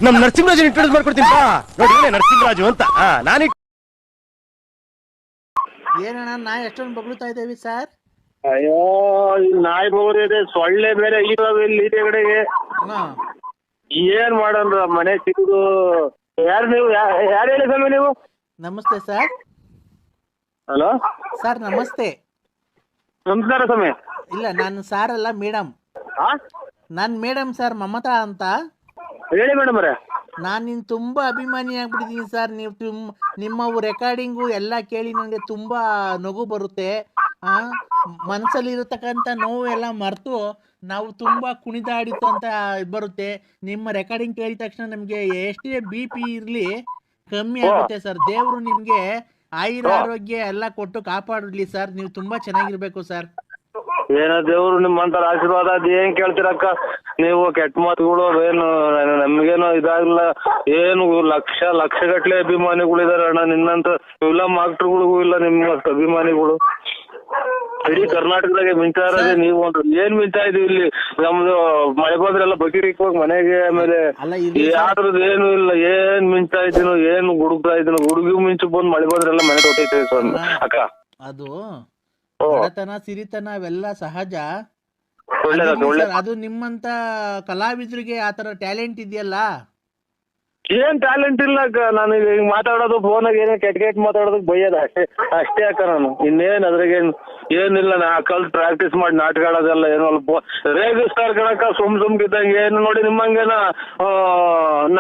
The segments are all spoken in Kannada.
ನಮ್ ನರಸಿಂಹರಾಜ್ ಇಂಟ್ರೊಡ್ಯೂಸ್ ಮಾಡ್ಕೊಡ್ತೀನಿ ಬಾ ನೋಡಿ ನರಸಿಂಹರಾಜು ಅಂತ ನಾನು ಏನಣ್ಣ ನಾ ಎಷ್ಟೊಂದು ಬಗ್ಳುತ್ತಾ ಇದ್ದೇವೆ ಸರ್. ಅಯ್ಯೋ ನಾಯಿ ಬೋರಿದೆ ಸೊಳ್ಳೆ ಬೇರೆ ಇದಾವೆ ಇಲ್ಲಿ ಕಡೆಗೆ ಏನ್ ಮಾಡೋಣ ಮನೆ ಸಿಗುದು. ಯಾರು ನೀವು ಯಾರು ಹೇಳಿ ಸ್ವಾಮಿ ನೀವು? ನಮಸ್ತೆ ಸರ್. ಹಲೋ ಸರ್ ನಮಸ್ತೆ. ನಮಸ್ಕಾರ ಸ್ವಾಮಿ. ಇಲ್ಲ ನಾನು ಸಾರ್ ಅಲ್ಲ ಮೇಡಮ್. ನಾನು ಮೇಡಮ್ ಸರ್ ಮಮತಾ ಅಂತ. ಹೇಳಿ ಮೇಡಮ್ ಅವರೇ. ನಾನು ನಿನ್ ತುಂಬಾ ಅಭಿಮಾನಿ ಆಗ್ಬಿಟ್ಟಿದ್ದೀನಿ ಸರ್. ನೀವು ನಿಮ್ಮವು ರೆಕಾರ್ಡಿಂಗು ಎಲ್ಲ ಕೇಳಿ ನನಗೆ ತುಂಬಾ ನಗು ಬರುತ್ತೆ. ಮನಸ್ಸಲ್ಲಿ ಇರತಕ್ಕಂಥ ನೋವು ಎಲ್ಲ ಮರೆತು ನಾವು ತುಂಬಾ ಕುಣಿದಾಡಿತು ಅಂತ ಬರುತ್ತೆ. ನಿಮ್ಮ ರೆಕಾರ್ಡಿಂಗ್ ಕೇಳಿದ ತಕ್ಷಣ ನಮಗೆ ಎಷ್ಟೇ BP ಇರಲಿ ಕಮ್ಮಿ ಆಗುತ್ತೆ ಸರ್. ದೇವರು ನಿಮಗೆ ಆಯುರ ಆರೋಗ್ಯ ಎಲ್ಲ ಕೊಟ್ಟು ಕಾಪಾಡಲಿ ಸರ್. ನೀವು ತುಂಬಾ ಚೆನ್ನಾಗಿರ್ಬೇಕು ಸರ್. ಏನೋ ದೇವ್ರು ನಿಮ್ಮಂತರ ಆಶೀರ್ವಾದ ಅದ್ ಏನ್ ಕೇಳ್ತೀರಕ್ಕ ನೀವು? ಕೆಟ್ಟ ಮಾತುಗಳು ಏನು ನಮ್ಗೇನು ಇದಾಗಿಲ್ಲ. ಏನು ಲಕ್ಷ ಗಟ್ಲೆ ಅಭಿಮಾನಿಗಳಿದಾರೆ ಅಣ್ಣ. ನಿನ್ನಂತ ಫಿಲಂ ಆಕ್ಟರ್ಗಳಿಗೂ ಇಲ್ಲ ನಿಮ್ಮಷ್ಟು ಅಭಿಮಾನಿಗಳು. ಇಡೀ ಕರ್ನಾಟಕದಾಗೆ ಮಿಂಚಾ ಇರೋದೇ ನೀವು. ಏನ್ ಮಿಂಚಾ ಇದೀವಿ ಇಲ್ಲಿ. ನಮ್ದು ಮಳೆ ಬಂದ್ರೆಲ್ಲ ಬಕೀರಿಕ್ ಹೋಗಿ ಮನೆಗೆ. ಆಮೇಲೆ ಯಾವ್ದ್ರದ್ದು ಏನು ಇಲ್ಲ. ಏನ್ ಮಿಂಚಾ ಇದ್ದೀನೋ ಏನು ಗುಡುಗ್ತಾ ಇದ್ದೀನೋ. ಗುಡುಗಿ ಮಿಂಚು ಬಂದ್ ಮಳೆ ಬಂದ್ರೆಲ್ಲ ಮನೆ ತೊಟ್ಟೈತೆ ಅಕ್ಕ. ಅದು ಬಡತನ ಸಿರಿತನ ಅವೆಲ್ಲ ಸಹಜ. ಅದು ನಿಮ್ಮಂತ ಕಲಾವಿದರಿಗೆ ಆತರ ಟ್ಯಾಲೆಂಟ್ ಇದೆಯಲ್ಲ. ಏನ್ ಟ್ಯಾಲೆಂಟ್ ಇಲ್ಲ ಅಕ್ಕ. ನಾನು ಈಗ ಮಾತಾಡೋದು ಫೋನಾಗ ಏನೇ ಕೆಟ್ಟ ಮಾತಾಡೋದಕ್ಕೆ ಬೈಯೋದು ಅಷ್ಟೇ ಅಕ್ಕ. ನಾನು ಇನ್ನೇನ್ ಅದ್ರಾಗೇನು ಏನಿಲ್ಲ. ನಾ ಕಲ್ತ್ ಪ್ರಾಕ್ಟೀಸ್ ಮಾಡಿ ನಾಟಕ ಆಡೋದೆಲ್ಲ ಏನೋ ಅಲ್ಪ ರೇಗಿಸ್ತಾರ ಕಣಕ್ಕ ಸುಮ್ಕಿದ್ದಂಗೆ. ಏನು ನೋಡಿ ನಿಮ್ಮಂಗೇನ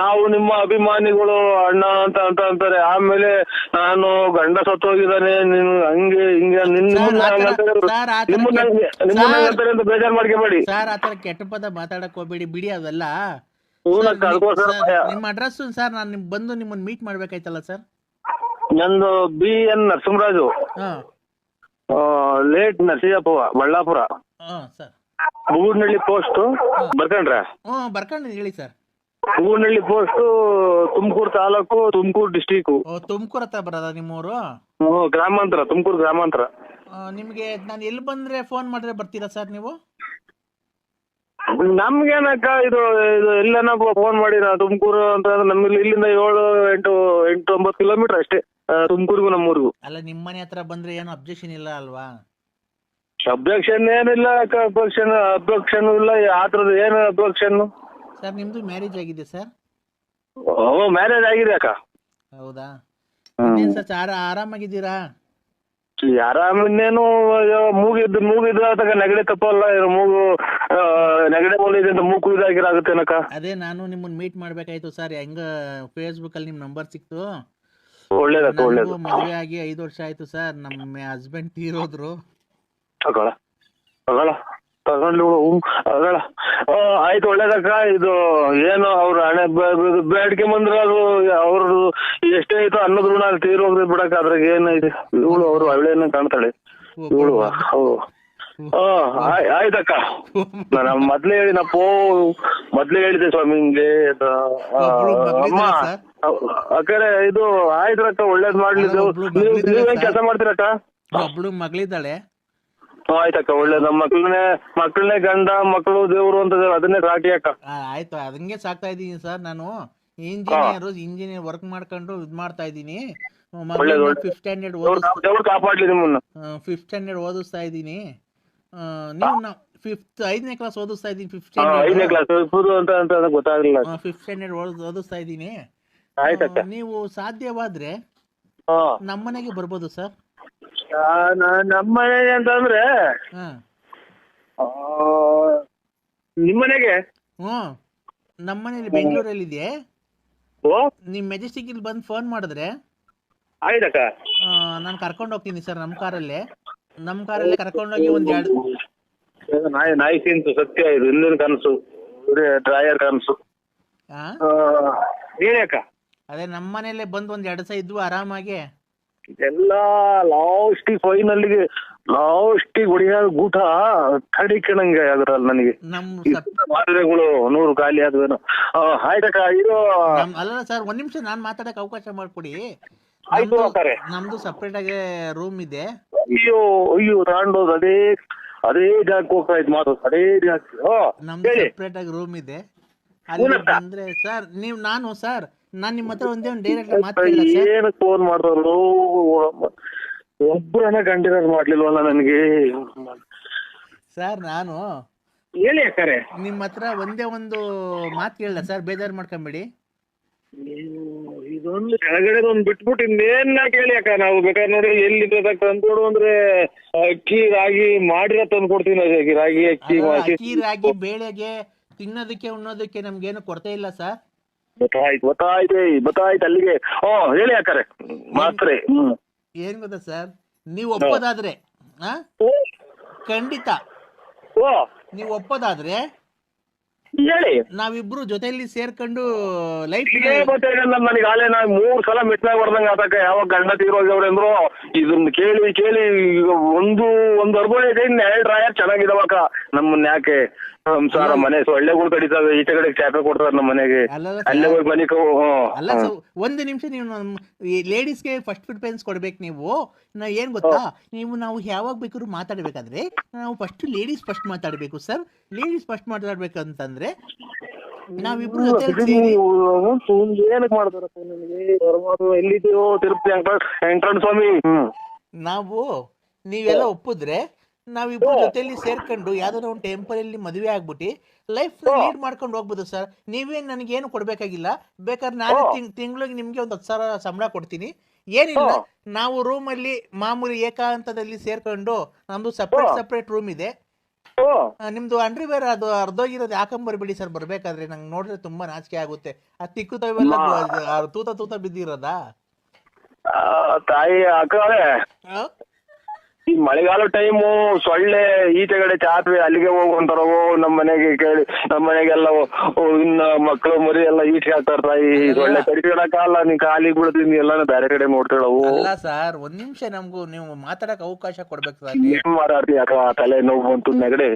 ನಾವು ನಿಮ್ಮ ಅಭಿಮಾನಿಗಳು ಅಣ್ಣ ಅಂತ ಅಂತಾರೆ. ಆಮೇಲೆ ನಾನು ಗಂಡ ಸತ್ತೋಗಿದ್ದಾನೆ ನೀನು ಹಂಗೆ ಹಿಂಗೆ ನಿಮ್ಮನ್ನ ಅಂತಾರೆ ಅಂತ ಬೇಜಾರು ಮಾಡ್ಕೋಬೇಡಿ ಸರ್. ಆತರ ಕೆಟ್ಟ ಪದ ಮಾತಾಡಕ್ ಹೋಗ್ಬೇಡಿ ಬಿಡಿ ಅವೆಲ್ಲ. ನಿಮ್ಮ ಅಡ್ರೆಸ್ ಸರ್ ನಾನು ಬಂದು ನಿಮ್ಮನ್ನ ಮೀಟ್ ಮಾಡ್ಬೇಕಾಯ್ತಲ್ಲ ಸರ್. ನಂದು BN Narasimharaju, late Narasimhappa, Ballapura, Boornahalli post. ಬರ್ಕೊಂಡ್ರೆ? ಬರ್ಕೊಂಡು ಹೇಳಿ sir. Boornahalli post, Tumakuru taluk, Tumakuru district. Tumakuru ಹತ್ರ ಬರೋದ ನಿಮ್ಮೂರು? ಗ್ರಾಮಾಂತರ, ತುಮಕೂರು ಗ್ರಾಮಾಂತರ. ನಿಮ್ಗೆ ನಾನು ಎಲ್ಲಿ ಬಂದ್ರೆ ಫೋನ್ ಮಾಡಿದ್ರೆ ಬರ್ತೀರಾ ಸರ್ ನೀವು? ನಮ್ಗೇನಕ್ಕ ಇದು ಎಲ್ಲನ ಫೋನ್ ಮಾಡಿ ನಾ ತುಮಕೂರು ಅಂತ ನಮ್ಗೆ ಇಲ್ಲಿಂದ 7-8-9 ಕಿಲೋಮೀಟರ್ ಅಷ್ಟೇ ತುಮಕೂರಿಗೂ ನಮ್ಮೂರಿಗೂ. ಅಲ್ಲ ನಿಮ್ಮ ಮನೆ ಹತ್ರ ಬಂದ್ರೆ ಏನು ಅಬ್ಜೆಕ್ಷನ್ ಇಲ್ಲ ಅಲ್ವಾ? ಅಬ್ಜೆಕ್ಷನ್ ಏನಿಲ್ಲ ಅಕ್ಕ. ಅಬ್ಜೆಕ್ಷನ್ ಇಲ್ಲ. ಆತರದ ಏನು ಅಬ್ಜೆಕ್ಷನ್? ಸರ್ ನಿಮ್ದು ಮ್ಯಾರೇಜ್ ಆಗಿದೆ ಸರ್? ಮ್ಯಾರೇಜ್ ಆಗಿದೆ ಅಕ್ಕ. ಹೌದಾ ಸರ್? ಆರಾಮಾಗಿದ್ದೀರಾ? ಆರಾಮಿನ್ನೇನು ಮೂಗಿದ್ರೆ ತಗ ನೆಗಡಿ ತಪ್ಪಲ್ಲ. ಮೂಗು ನೆಗಡಿ ಬೋಲಿದೆ ಅಂತ ಮೂಗು ಇದಾಗಿರಾಗುತ್ತೇನಕ್ಕ. ಅದೇ ನಾನು ನಿಮ್ಮನ್ನ ಮೀಟ್ ಮಾಡ್ಬೇಕಾಯ್ತು ಸರ್. ಹೆಂಗ ಫೇಸ್ಬುಕ್ ಅಲ್ಲಿ ನಿಮ್ ನಂಬರ್ ಸಿಕ್ತು. ಒಳ್ಳೇದಕ್ಕ. ಮದುವೆ ಆಗಿ 5 ವರ್ಷ ಆಯ್ತು ಸರ್. ನಮ್ಮ ಹಸ್ಬೆಂಡ್ ತೀರೋದ್ರು. ಆಯ್ತು ಒಳ್ಳೇದಕ್ಕ. ಇದು ಏನು ಅವ್ರ ಹಣೆ ಬೇಡಿಕೆ ಬಂದ್ರೆ ಅದು ಅವ್ರದ್ದು ಎಷ್ಟೇ ಆಯ್ತು ಅನ್ನೋದ್ ಋಣ ತೀರೋಗ್ರಿ ಬಿಡಕ್ಕ. ಅದ್ರಾಗ ಏನೈತಿ. ಇವಳು ಅವ್ರು ಒಳ್ಳೆಯನ್ನ ಕಾಣ್ತಾಳೆ ಇವಳು. ಆಯ್ತಕ್ಕ. ನಾನು ಮೊದ್ಲೇ ಹೇಳಿದೆ ಸ್ವಾಮಿ ಹಿಂಗೆ ಅಮ್ಮ ಅಕ್ಕರೆ ಇದು ಆಯ್ತಕ್ಕ. ಒಳ್ಳೇದ್ ಮಾಡ್ಲಿದ್ದು. ನೀವೇನ್ ಕೆಲಸ ಮಾಡ್ತೀರಕ್ಕ? ಒಬ್ಳು ಮಗಳಿದ್ದಾಳೆ. ಆಯ್ತಕ್ಕ. ಒಳ್ಳೇದ್. ನಮ್ಮ ಮಕ್ಕಳನ್ನೇ ಗಂಡ ಮಕ್ಕಳು ದೇವ್ರು ಅಂತ ಅದನ್ನೇ ಸಾಕಿ ಅಕ್ಕ. ಆಯ್ತು ಅದಂಗೆ ಸಾಕ್ತಾ ಇದೀನಿ ಸರ್. ನಾನು ಇಂಜಿನಿಯರ್ ವರ್ಕ್ ಮಾಡ್ಕೊಂಡು ಇದ್ ಮಾಡ್ತಾ ಇದೀನಿ. 5th ಸ್ಟ್ಯಾಂಡರ್ಡ್ ಕಾಪಾಡ್ಲಿ ನಿಮ್ಮನ್ನ. 5th ಸ್ಟ್ಯಾಂಡರ್ಡ್ ಓದಿಸ್ತಾ ಇದೀನಿ. ನೀವು 5ನೇ ಕ್ಲಾಸ್ ಓದಿಸ್ತಾ ಇದೀನಿ. 5th ಸ್ಟ್ಯಾಂಡರ್ಡ್ ಓದಿಸ್ತಾ ಇದೀನಿ. ನೀವು ಸಾಧ್ಯವಾದ್ರೆ ನಮ್ಮನೆಗೆ ಬರ್ಬೋದು ಸರ್. ನಮ್ಮನೆ ಅಂತಂದ್ರೆ ನಿಮ್ಮನೆಗೆ? ನಮ್ಮನೇಲಿ ಬೆಂಗಳೂರಲ್ಲಿ ಇದೆ. ನಿಮ್ ಮೆಜೆಸ್ಟಿಕ್ ಇಲ್ಲಿ ಬಂದು ಫೋನ್ ಮಾಡಿದ್ರೆ ಆಯ್ತಕ್ಕ ನಾನು ಕರ್ಕೊಂಡು ಹೋಗ್ತೀನಿ ಸರ್. ನಮ್ಮ ಕಾರಲ್ಲೇ ಕರ್ಕೊಂಡೋಗಿ ನಾಯಿ ತಿಂತು ಸತ್ಯ. ಇದು ಹಿಂದಿನ ಕನಸು, ಡ್ರಾಯರ್ ಕನಸು. ಏನಕ್ಕ? ಅದೇ ನಮ್ಮ ಮನೇಲೆ ಬಂದು 2 ದಿವಸ ಇದ್ವು ಆರಾಮಾಗಿ. ಎಲ್ಲ ಫೈನಲ್ಲಿಗೆ ಹೊಡಿಯ ಗೂಟ ಕಡಿಕಣಂಗೆ ಅದ್ರಲ್ಲಿ ನನಗೆ ಮಾತ್ರೆಗಳು 100 ಖಾಲಿ ಆದ್ವೇನೋ. ಆಯ್ತಕ್ಕ. ಇದು ಅಲ್ಲ ಸರ್, 1 ನಿಮಿಷ ನಾನು ಮಾತಾಡಕ್ ಅವಕಾಶ ಮಾಡ್ಕೊಡಿ. ನಮ್ದು ಸಪ್ರೇಟ್ ಆಗಿ ರೂಮ್ ಇದೆ. ಅಯ್ಯೋ ತಾಂಡೋದು ಅದೇ ಜಾಗಕ್ಕೆ ಹೋಗ್ತಾ ಇದ್ ಮಾತು. ಅದೇ ಜಾಗ ನಮ್ದು ಸಪ್ರೇಟ್ ಆಗಿ ರೂಮ್ ಇದೆ. ಅಲ್ಲಿ ಬಂದ್ರೆ ಸರ್ ನಾನು ನಿಮ್ಮ ಹತ್ರ ಒಂದೇ ಒಂದು ಡೈರೆಕ್ಟ್ ಮಾತು ಕೇಳ ಸರ್. ಏನಕ್ಕೆ ಫೋನ್ ಮಾಡ್ತಾರೋ ಒಬ್ಬರನ್ನ ಗಂಡಿರೋದು ಮಾಡ್ಲಿಲ್ವಲ್ಲ ನನಗೆ. ಸರ್ ನಾನು ಹೇಳಿ ಅಕ್ಕಾರೆ. ನಿಮ್ಮ ಹತ್ರ ಒಂದೇ ಒಂದು ಮಾತು ಕೇಳಲ್ಲ ಸರ್, ಬೇಜಾರು ಮಾಡ್ಕೊಂಬೇಡಿ. ಇದೊಂದು ಕೆಳಗಡೆ ಒಂದು ಬಿಟ್ಬಿಟ್ಟು ಇನ್ನೇನ ಕೇಳಿ ಅಕ್ಕ. ನಾವು ಬೇಕಾದ್ರೆ ನೋಡಿ ಎಲ್ಲಿ ತಂದ್ಕೊಡು ಅಂದ್ರೆ ಅಕ್ಕಿ ರಾಗಿ ಮಾಡಿರೋ ತಂದು ಕೊಡ್ತೀನಿ. ರಾಗಿ ಅಕ್ಕಿ ಅಕ್ಕಿ ರಾಗಿ ಬೇಳೆಗೆ ತಿನ್ನೋದಕ್ಕೆ ಉಣ್ಣೋದಕ್ಕೆ ನಮ್ಗೇನು ಕೊರತೆ ಇಲ್ಲ ಸರ್. ಗೊತ್ತಾಯ್ತು ಅಲ್ಲಿಗೆ. ಹೇಳಿ ಅಕ್ಕಾರೆ ಮಾತ್ರೆ. ಏನ್ ಗೊತ್ತಾ ಸರ್, ನೀವು ಒಪ್ಪೋದಾದ್ರೆ ಖಂಡಿತ ನೀವು ಒಪ್ಪೋದಾದ್ರೆ ಹೇಳಿ, ನಾವಿಬ್ರು ಜೊತೆಯಲ್ಲಿ ಸೇರ್ಕೊಂಡು ಲೈಫ್ ನನಗೆ ಆಲೇ ನಾ 3 ಸಲ ಮೆಟ್ಲಾಗ ಹೊಡೆದಂಗ ಆತಕ್ಕ. ಯಾವಾಗ ಗಂಡ ತೀರೋಗ್ಯವ್ರೆ ಅಂದ್ರು ಇದನ್ನ ಕೇಳಿ ಒಂದು ಅರ್ಬಣೆ ಇದೆ, ಇನ್ನು 2 ರಾಯರ್ ಚೆನ್ನಾಗಿದಾವಕ್ಕ. ನಮ್ಮನ್ನ ಯಾಕೆ ಸಂಸಾರ ಮನೆ ಸೊಳ್ಳೆಗಳು ಕಡಿತಾವೆ, ಈಚೆ ಕಡೆ ಚಾಪೆ ಕೊಡ್ತಾರೆ ನಮ್ಮ ಮನೆಗೆ. ಅಲ್ಲೇ ಹೋಗಿ ಮನೆ ಅಲ್ಲ ಒಂದು ನಿಮಿಷ, ನೀವು ಲೇಡೀಸ್ಗೆ ಫಸ್ಟ್ ಪ್ರಿಫರೆನ್ಸ್ ಕೊಡ್ಬೇಕು. ನೀವು ಏನ್ ಗೊತ್ತಾ, ನಾವು ಯಾವಾಗ ಬೇಕಾದ್ರೂ ಮಾತಾಡ್ಬೇಕಾದ್ರೆ ನಾವು ಲೇಡೀಸ್ ಫಸ್ಟ್ ಮಾತಾಡ್ಬೇಕು ಸರ್. ಲೇಡೀಸ್ ಫಸ್ಟ್ ಮಾತಾಡ್ಬೇಕಂತಂದ್ರೆ ನಾವಿಬ್ರು ಏನಕ್ಕೆ ಮಾಡ್ತಾರ ಎಲ್ಲಿದೆಯೋ ತಿರುಪತಿ ವೆಂಕಟರಮಣ ಸ್ವಾಮಿ. ನೀವೆಲ್ಲ ಒಪ್ಪಿದ್ರೆ ನಾವಿಬ್ರು ಜೊತೆಯಲ್ಲಿ ಸೇರ್ಕೊಂಡು ಯಾವ್ದಾದ್ರು ಒಂದು ಟೆಂಪರಲ್ಲಿ ಮದುವೆ ಆಗ್ಬಿಟ್ಟು ಲೈಫ್ ಲೀಡ್ ಮಾಡ್ಕೊಂಡು ಹೋಗ್ಬೋದು ಸರ್. ನೀವೇನು ನನಗೇನು ಕೊಡ್ಬೇಕಾಗಿಲ್ಲ. ಬೇಕಾದ್ರೆ ನಾನು ತಿಂಗಳಿಗೆ ನಿಮ್ಗೆ ಒಂದು 10,000 ಸಂಬಳ ಕೊಡ್ತೀನಿ. ಏನಿಲ್ಲ, ನಾವು ರೂಮಲ್ಲಿ ಮಾಮೂಲಿ ಏಕಾಂತದಲ್ಲಿ ಸೇರ್ಕೊಂಡು, ನಮ್ದು ಸಪ್ರೇಟ್ ರೂಮ್ ಇದೆ. ನಿಮ್ದು ಅಂಡ್ರಿವೇರ್ ಅದು ಅರ್ಧೋಗಿರೋದು ಹಾಕೊಂಬರ್ಬೇಡಿ ಸರ್. ಬರ್ಬೇಕಾದ್ರೆ ನಂಗೆ ನೋಡಿದ್ರೆ ತುಂಬಾ ನಾಚಿಕೆ ಆಗುತ್ತೆ. ಆ ತಿಕ್ಕುತ್ತವೆಲ್ಲ ತೂತ ಬಿದ್ದಿರೋದಾ ತಾಯಿ ಅಕ್ಕಳೆ. ಈ ಮಳೆಗಾಲ ಟೈಮು ಸೊಳ್ಳೆ ಈಚೆಗಡೆ ಚಾಪೆ ಅಲ್ಲಿಗೆ ಹೋಗುವಂತಾರೋ ನಮ್ಮ ಮನೆಗೆ ಕೇಳಿ. ನಮ್ಮ ಮನೆಗೆಲ್ಲ ಇನ್ನ ಮಕ್ಕಳು ಮರಿ ಎಲ್ಲ ಈಚೆ ಹಾಕ್ತಾರ. ತಾಯಿ ಸೊಳ್ಳೆ ಕಡಿಕೊಳಕಲ್ಲ, ನೀನ್ ಕಾಲಿಗೆ ಬೀಳ್ತೀನಿ ಎಲ್ಲ ಬೇರೆ ಕಡೆ ನೋಡ್ತಾಳವು. ಅಲ್ಲ ಸರ್, ಒಂದ್ ನಿಮಿಷ ನೀವು ಮಾತಾಡಕ್ ಅವಕಾಶ ಕೊಡ್ಬೇಕು ಸರ್. ಮಾತಾಡ್ತಿ ಅಕ್ಕ, ತಲೆ ನೋವು ಬಂತು ನೆಗಡೆ,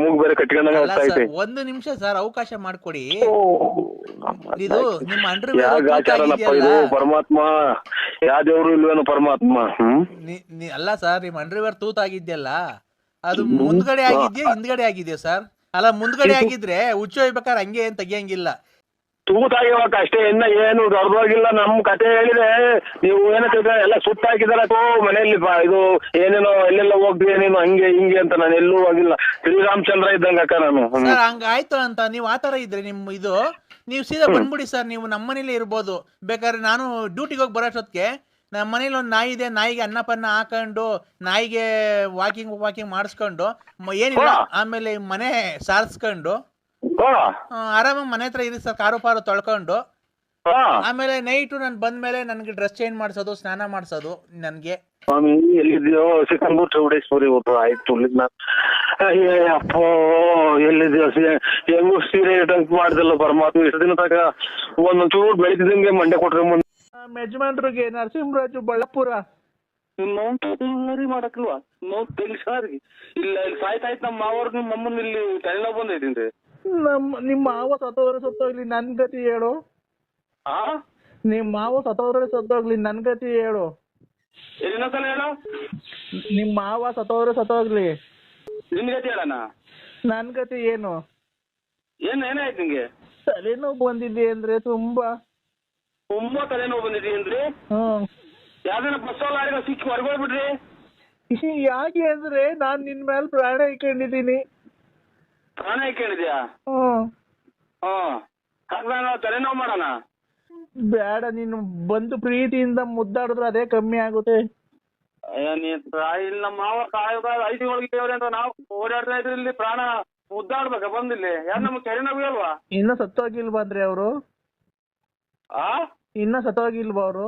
ಮೂಗ್ ಬೇರೆ ಕಟ್ಕೊಂಡಂಗ ಆಗ್ತಾ ಐತೆ. ಒಂದು ನಿಮಿಷ ಸರ್ ಅವಕಾಶ ಮಾಡ್ಕೊಡಿ. ಇದು ನಿಮ್ಮ ಇದು ಪರಮಾತ್ಮ, ಯಾವ ದೇವ್ರು ಇಲ್ವೇನು ಪರಮಾತ್ಮ. ಅಲ್ಲ ಸರ್, ನಿಮ್ ಅಂಡರ್ವೇರ್ ತೂತಾಗಿದ್ಯಲ್ಲ, ಅದು ಮುಂದ್ಗಡೆ ಆಗಿದ್ಯಾ ಹಿಂದ್ಗಡೆ ಆಗಿದ್ಯಾ ಸರ್? ಅಲ್ಲ, ಮುಂದ್ಗಡೆ ಆಗಿದ್ರೆ ಹುಚ್ಚೋಯ್ಬೇಕಾದ್ರೆ ಹಂಗೆ ಏನ್ ತೆಗಿಯಂಗಿಲ್ಲ. ತೂತಾಗಿವಾಗ ಅಷ್ಟೇ, ಇನ್ನ ಏನು ದೊಡ್ಡದಾಗಿಲ್ಲ. ನಮ್ ಕತೆ ಹೇಳಿದ್ರೆ ನೀವು ಏನಂತ ಎಲ್ಲ ಸುತ್ತ ಹಾಕಿದಾರಕ್ಕೋ ಮನೆಯಲ್ಲಿ. ಇದು ಏನೇನೋ ಎಲ್ಲೆಲ್ಲ ಹೋಗ್ತೀಯ ನೀನು ಹಂಗೆ ಹಿಂಗೆ ಅಂತ. ನಾನು ಎಲ್ಲೂ ಹೋಗಿಲ್ಲ, ಶ್ರೀರಾಮಚಂದ್ರ ಇದ್ದಂಗ ಅಕ್ಕ ನಾನು. ಸರ್ ಹಂಗಾಯ್ತು ಅಂತ ನೀವು ಆತರ ಇದ್ರೆ ನೀವು ಸೀದಾ ಬಂದ್ಬಿಡಿ ಸರ್. ನೀವು ನಮ್ಮ ಮನೇಲಿ ಇರ್ಬೋದು. ಬೇಕಾದ್ರೆ ನಾನು ಡ್ಯೂಟಿಗೆ ಹೋಗಿ ಬರೋಷ್ಟೊತ್ತಿಗೆ ನಮ್ಮ ಮನೇಲಿ ಒಂದು ನಾಯಿ ಇದೆ, ನಾಯಿಗೆ ಅನ್ನಪನ್ನ ಹಾಕೊಂಡು ನಾಯಿಗೆ ವಾಕಿಂಗ್ ಮಾಡಿಸ್ಕೊಂಡು ಏನಿಲ್ಲ, ಆಮೇಲೆ ಮನೆ ಸಾರಿಸ್ಕೊಂಡು ಆರಾಮಾಗಿ ಮನೆ ಹತ್ರ ಇರಿ ಸರ್. ಕಾರು ಪಾರು ತೊಳ್ಕೊಂಡು ಆಮೇಲೆ ನೈಟು ನಾನು ಬಂದ್ಮೇಲೆ ನನ್ಗೆ ಡ್ರೆಸ್ ಚೇಂಜ್ ಮಾಡಿಸೋದು, ಸ್ನಾನ ಮಾಡಿಸೋದು. ನನ್ಗೆ ಸ್ವಾಮಿ ಎಲ್ಲಿದ್ಯೋ ಸಿಕ್ಕಂದೂರು ಚೌಡೇಶ್ವರಿ ಹೋಗ್ತು ಆಯ್ತು. ಅಪ್ಪ ಎಲ್ಲಿದ್ಯೋ ಹೆಂಗು ಸೀರೆ ಟಂಕ್ ಮಾಡ್ದಲ್ಲ ಪರಮಾತ್ಮ. ಇಷ್ಟು ದಿನ ತನಕ ಒಂದೊಂಚೂರು ಬೆಳಿತಿದ್ದಂಗೆ ಮಂಡೆ ಕೊಟ್ರೆ ಮುಂದೆ ಯಜಮಾನ್ರಿಗೆ ನರಸಿಂಹರಾಜು ಬಳ್ಳಾಪುರ ಮಾಡಕ್ಲ್ವಾ ನೋವು ತೆಗಿಸಾರಿ ಇಲ್ಲ. ಇಲ್ಲಿ ಸಾಯ್ತಾಯ್ತು ನಮ್ಮ ಮಾವರ್ಗ ನಿಮ್ಮ ಅಮ್ಮನ ಇಲ್ಲಿ ತಲೆನೋವು ಬಂದೈತಿ. ನಿಮ್ಮ ಮಾವ ಸತ್ತೋಗ್ಲಿ ನನ್ ಗತಿ ಹೇಳು. ನಿಮ್ ಮಾವ ಸತ್ತೋಗ್ಲಿ ನನ್ ಗತಿ ಹೇಳು. ಇನ್ನೊಂದ್ಸಲ ಹೇಳು. ನಿಮ್ ಮಾವ ಸತ್ತೋಗ್ಲಿ ನಿನ್ ಗತಿ ಹೇಳಣ. ನನ್ ಗತಿ ಏನು? ಏನಾಯ್ತು ನಿಂಗೆ? ತಲೆನೋವು ಬಂದಿದೆ ಅಂದ್ರೆ ತುಂಬಾ ತಲೆನೋವು ಬಂದಿದೆ ಅಂದ್ರೆ ಯಾವ್ದನ ಬಸ್ ಲಾರಿಗ ಸಿಕ್ಕಿ ಹೊರಗೋಗ್ಬಿಡ್ರಿ. ಯಾಕೆ ಅಂದ್ರೆ ನಾನ್ ನಿನ್ ಮೇಲೆ ಪ್ರಾಣ ಇಟ್ಕೊಂಡಿದ್ದೀನಿ. ಪ್ರಾಣ ಇಟ್ಕೊಂಡಿದ್ಯಾ? ತಲೆನೋವು ಮಾಡೋಣ. ಬೇಡ, ನೀನು ಬಂದು ಪ್ರೀತಿಯಿಂದ ಮುದ್ದಾಡಿದ್ರೆ ಅದೇ ಕಮ್ಮಿ ಆಗುತ್ತೆ. ಇಲ್ಲಿ ನಮ್ಮ ಮಾವ ಐದು ಒಳಗೆ ಅಂತ ನಾವು ಓಡಾಡ್ತಾ ಇದ್ರಿ. ಇಲ್ಲಿ ಪ್ರಾಣ ಮುದ್ದಾಡ್ಬೇಕ ಬಂದಿಲ್ಲಿ? ಯಾರು ನಮ್ಗೆ ತಲೆನೋವು ಅಲ್ವಾ? ಇನ್ನ ಸತ್ತೋಗಿಲ್ವಾ ಅಂದ್ರೆ ಅವರು? ಇನ್ನ ಸತ್ತೋಗಿಲ್ವಾ ಅವರು?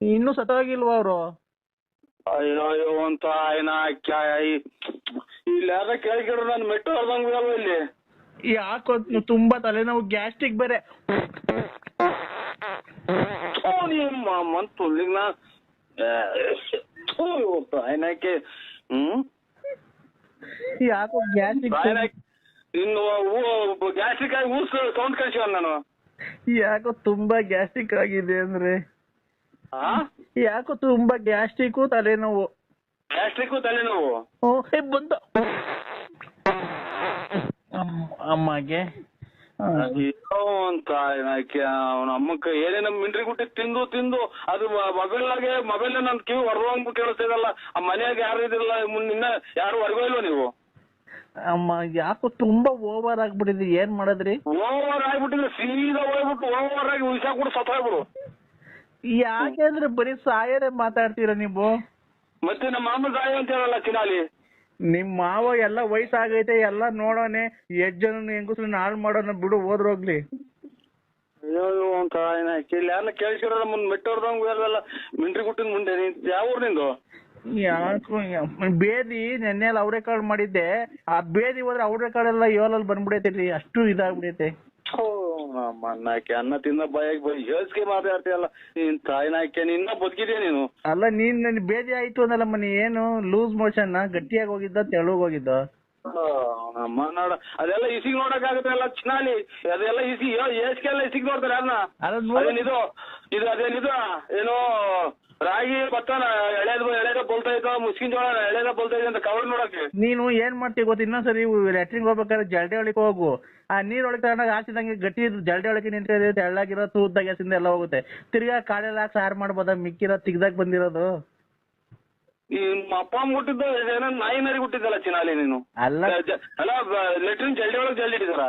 ಇನ್ನು ಸತ್ತೋಗಿಲ್ವಾ ಅವರು? ಅಯ್ಯೋ ಅಂತ ಇಲ್ಲಿ ಯಾರ ಕೇಳಿದ್ರು ನಾನು ಮೆಟ್ಟು ಹೊರದಂಗ ಇಲ್ಲಿ. ಯಾಕೋ ತುಂಬಾ ತಲೆನೋವು, ಗ್ಯಾಸ್ಟ್ರಿಕ್ ಬೇರೆ. ಮಂತು ಏನಕ್ಕೆ ಯಾಕೋ ಗ್ಯಾಸ್ಟ್ರಿಕ್ ಇನ್ನು ಗ್ಯಾಸ್ಟ್ರಿಕ್ ಆಗಿ ಊಸ್ ಸೌಂಡ್ ಕಳ್ಸಿವ ನಾನು. ಯಾಕೋ ತುಂಬಾ ಗ್ಯಾಸ್ಟ್ರಿಕ್ ಆಗಿದೆ ಅಂದ್ರೆ? ಯಾಕೋ ತುಂಬಾ ಗ್ಯಾಸ್ಟ್ರಿಕ್ ತಲೆನೋವು. ತಲೆನೋವು ಬಂದ ಅಮ್ಮಗೆ ಅಂತ ಅವನ ಅಮ್ಮಕ್ಕ ಏನೇನ ಮಿಂಡ್ರಿ ಗುಟ್ಟಿ ತಿಂದು ತಿಂದು ಅದು ಮೊಬೈಲ್ ನನ್ ಕಿವಿ ಹೊರದಂಗ್ ಕೇಳಿಸ್ತಿದಲ್ಲ. ಆ ಮನ್ಯಾಗ ಯಾರು ಇದಿಲ್ಲ, ನಿನ್ನ ಯಾರು ಹೊರಗೋ ಇಲ್ವ ನೀವು? ಅಮ್ಮ ಯಾಕೋ ತುಂಬಾ ಓವರ್ ಆಗ್ಬಿಟ್ಟಿದ್ರಿ, ಏನ್ ಮಾಡದ್ರಿ? ಓವರ್ ಆಗ್ಬಿಟ್ಟಿದ್ರೆ ಸೀದಾ ಹೋಗ್ಬಿಟ್ಟು ಓವರ್ ಆಗಿ ಉಯ್ಸಾ ಕೂಡ ಸತ್ತೋಗ್ಬಿಡು. ಯಾಕೆಂದ್ರೆ ಬರೀ ಸಾಯರೇ ಮಾತಾಡ್ತೀರ ನೀವು. ಮತ್ತೆ ನಮ್ಮ ಮಾಮ ಸಾಯ ಅಂತ ಹೇಳಲ್ಲ ಚಿನಾಲಿ. ನಿಮ್ ಮಾವ ಎಲ್ಲ ವಯಸ್ಸಾಗೈತೆ, ಎಲ್ಲ ನೋಡೋನೆ, ಹೆಜ್ಜನ ಹೆಂಗಸ್ರನ್ನ ಹಾಳು ಮಾಡೋಣ ಬಿಡು, ಹೋದ್ರೋಗ್ಲಿ. ಅಯ್ಯೋ ಅಂತ ಇಲ್ಲಿ ಯಾರನ್ನ ಕೇಳಿಸಿರೋದ ಮುಂದ್ ಮೆಟ್ಟೋರ್ದಂಗ್ ಎಲ್ಲ ಮಿಂಟ್ರಿ ಗುಟ್ಟಿನ ಮುಂದೆ. ಯಾವ ಊರ್ ನಿಂದು? ಯಾಕೋ ಬೇದಿ ನೆನ್ನೆಲ್ಲ ಅವರೆಕಾಳು ಮಾಡಿದ್ದೆ, ಆ ಬೇದಿ ಹೋದ್ರೆ ಅವರೆಕಾಳೆಲ್ಲ ಏಳಲ್ಲಿ ಬಂದ್ಬಿಡೈತಿ, ಅಷ್ಟು ಇದಾಗ್ಬಿಡೈತೆ. ನಾಕೆ ಅನ್ನ ತಿಂದ ಬಾಯಾಗ ಯೋಚಿಕೆ ಮಾತಾಡ್ತೀಯಲ್ಲ ನೀನ್ ತಾಯಿನಾಕೆ. ನಿನ್ನ ಬದುಕಿದ್ಯಾ ನೀನು? ಅಲ್ಲ ನೀನ್ ನನ್ ಬೇದಿ ಆಯ್ತು ಅಂದಲ್ಲ ಮನೆ, ಏನು ಲೂಸ್ ಮೋಷನ್, ಗಟ್ಟಿಯಾಗಿ ಹೋಗಿದ್ದ ತೆಳುಗ್ ಹೋಗಿದ್ದ? ನಮ್ಮ ನೋಡ ಅದೆಲ್ಲ ಇಸಿಗ್ ನೋಡಕ್ ಆಗುತ್ತೆ ಎಲ್ಲ ಚಿನಾಲಿ, ಅದೆಲ್ಲ ಇಸಿ ಏಸ್ಗೆಲ್ಲ ಇಸಿಗ್ ನೋಡ್ತಾರೆ ಅನ್ನ. ಅದೇನಿದು ಇದು ಅದೇನಿದು ಏನೋ ರಾಗಿ ಭತ್ತನ ಎಳೆದ ಬೋಲ್ತಾ ಇದ್ದ, ಮುಸ್ಕಿನ್ ಜೋಳ ಎಳೆದ ಬೋಲ್ತಾ ಇದೆ ಅಂತ ಕವರ್ ನೋಡಕ್ಕೆ. ನೀನು ಏನ್ ಮಾಡ್ತೀವಿ ಗೊತ್ತ, ಇನ್ನೊಂದ್ಸರಿ ಲ್ಯಾಟ್ರಿನ್ ಹೋಗ್ಬೇಕಾದ್ರೆ ಜಲ್ಡೆ ಒಳಗೆ ಹೋಗು, ಆ ನೀರ್ ಒಳಗೆ ತಗೊಂಡಾಗ ಹಾಕಿದಂಗೆ ಗಟ್ಟಿ ಜಲ್ಡೆ ಒಳಗೆ ನಿಂತಿದೆ, ತೆಳ್ಳಾಗಿರೋ ತೂದ್ದಾಗ ಸಿಂದ ಎಲ್ಲ ಹೋಗುತ್ತೆ. ತಿರ್ಗಾ ಕಾಳೆಲ್ಲ ಹಾಕಿ ಸಾರು ಮಾಡ್ಬೋದ, ಮಿಕ್ಕಿರೋ ತಿಗ್ದಾಗ ಬಂದಿರೋದು. ನಿಮ್ಮ ಅಪ್ಪ ಅಮ್ಮ ಹುಟ್ಟಿದ್ದು ಏನೋ ನಾಯಿ ನರಿ ಹುಟ್ಟಿದ್ದಲ್ಲ ಚಿನಾಲಿ ನೀನು? ಅಲ್ಲ ಅಲ್ಲ ಲೆಟ್ರಿನ್ ಜಲ್ಡಿ ಒಳಗೆ ಜಲ್ಡಿ ಹಿಡಿದಾರ?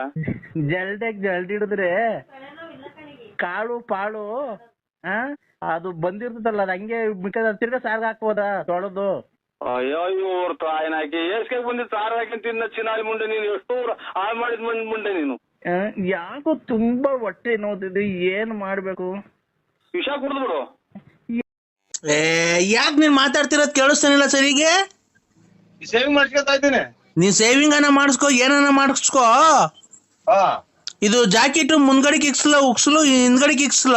ಜಲ್ಡಿ ಹಿಡಿದ್ರೆ ಕಾಳು ಪಾಳು ಅದು ಬಂದಿರ್ತದಲ್ಲ, ಅದು ಹಂಗೆ ತಿರ್ಗಾ ಸಾರ್ಗ ಹಾಕ್ಬೋದಾ ತೊಳೆದು? ಅಯ್ಯೋ ಇವ್ರ ತಾಯಿನ ಹಾಕಿ ಏಸ್ಗೆ ಬಂದಿದ್ದು ಸಾರು ಹಾಕಿ ತಿನ್ನ ಚಿನಾಲಿ ಮುಂಡೆ ನೀನು. ಎಷ್ಟು ಹಾಳು ಮಾಡಿದ್ ಮುಂಡೆ ನೀನು. ಯಾಕೋ ತುಂಬಾ ಹೊಟ್ಟೆ ನೋವ್ತಿದೆ, ಏನ್ ಮಾಡ್ಬೇಕು? ವಿಷ ಕುಡ್ದು ಬಿಡು. ಯಾಕೆ ನೀನ್ ಮಾತಾಡ್ತಿರೋದ್ ಕೇಳಿಸ್ತಾನಿಲ್ಲ ಸರಿಗೆ? ಸೇವಿಂಗ್ ಮಾಡ್ಸ್ಕೊತಾ ಇದ್ದೀನಿ. ನೀನ್ ಸೇವಿಂಗ್ ಅನ್ನ ಮಾಡಿಸ್ಕೋ, ಏನನ್ನ ಮಾಡಿಸ್ಕೋ. ಇದು ಜಾಕೆಟ್ ಮುಂದ್ಗಡೆಗೆ ಇಕ್ಸ್ಲ, ಉಕ್ಸ್ಲು ಹಿಂದ್ಗಡೆಗೆ ಇಕ್ಸ್ಲ.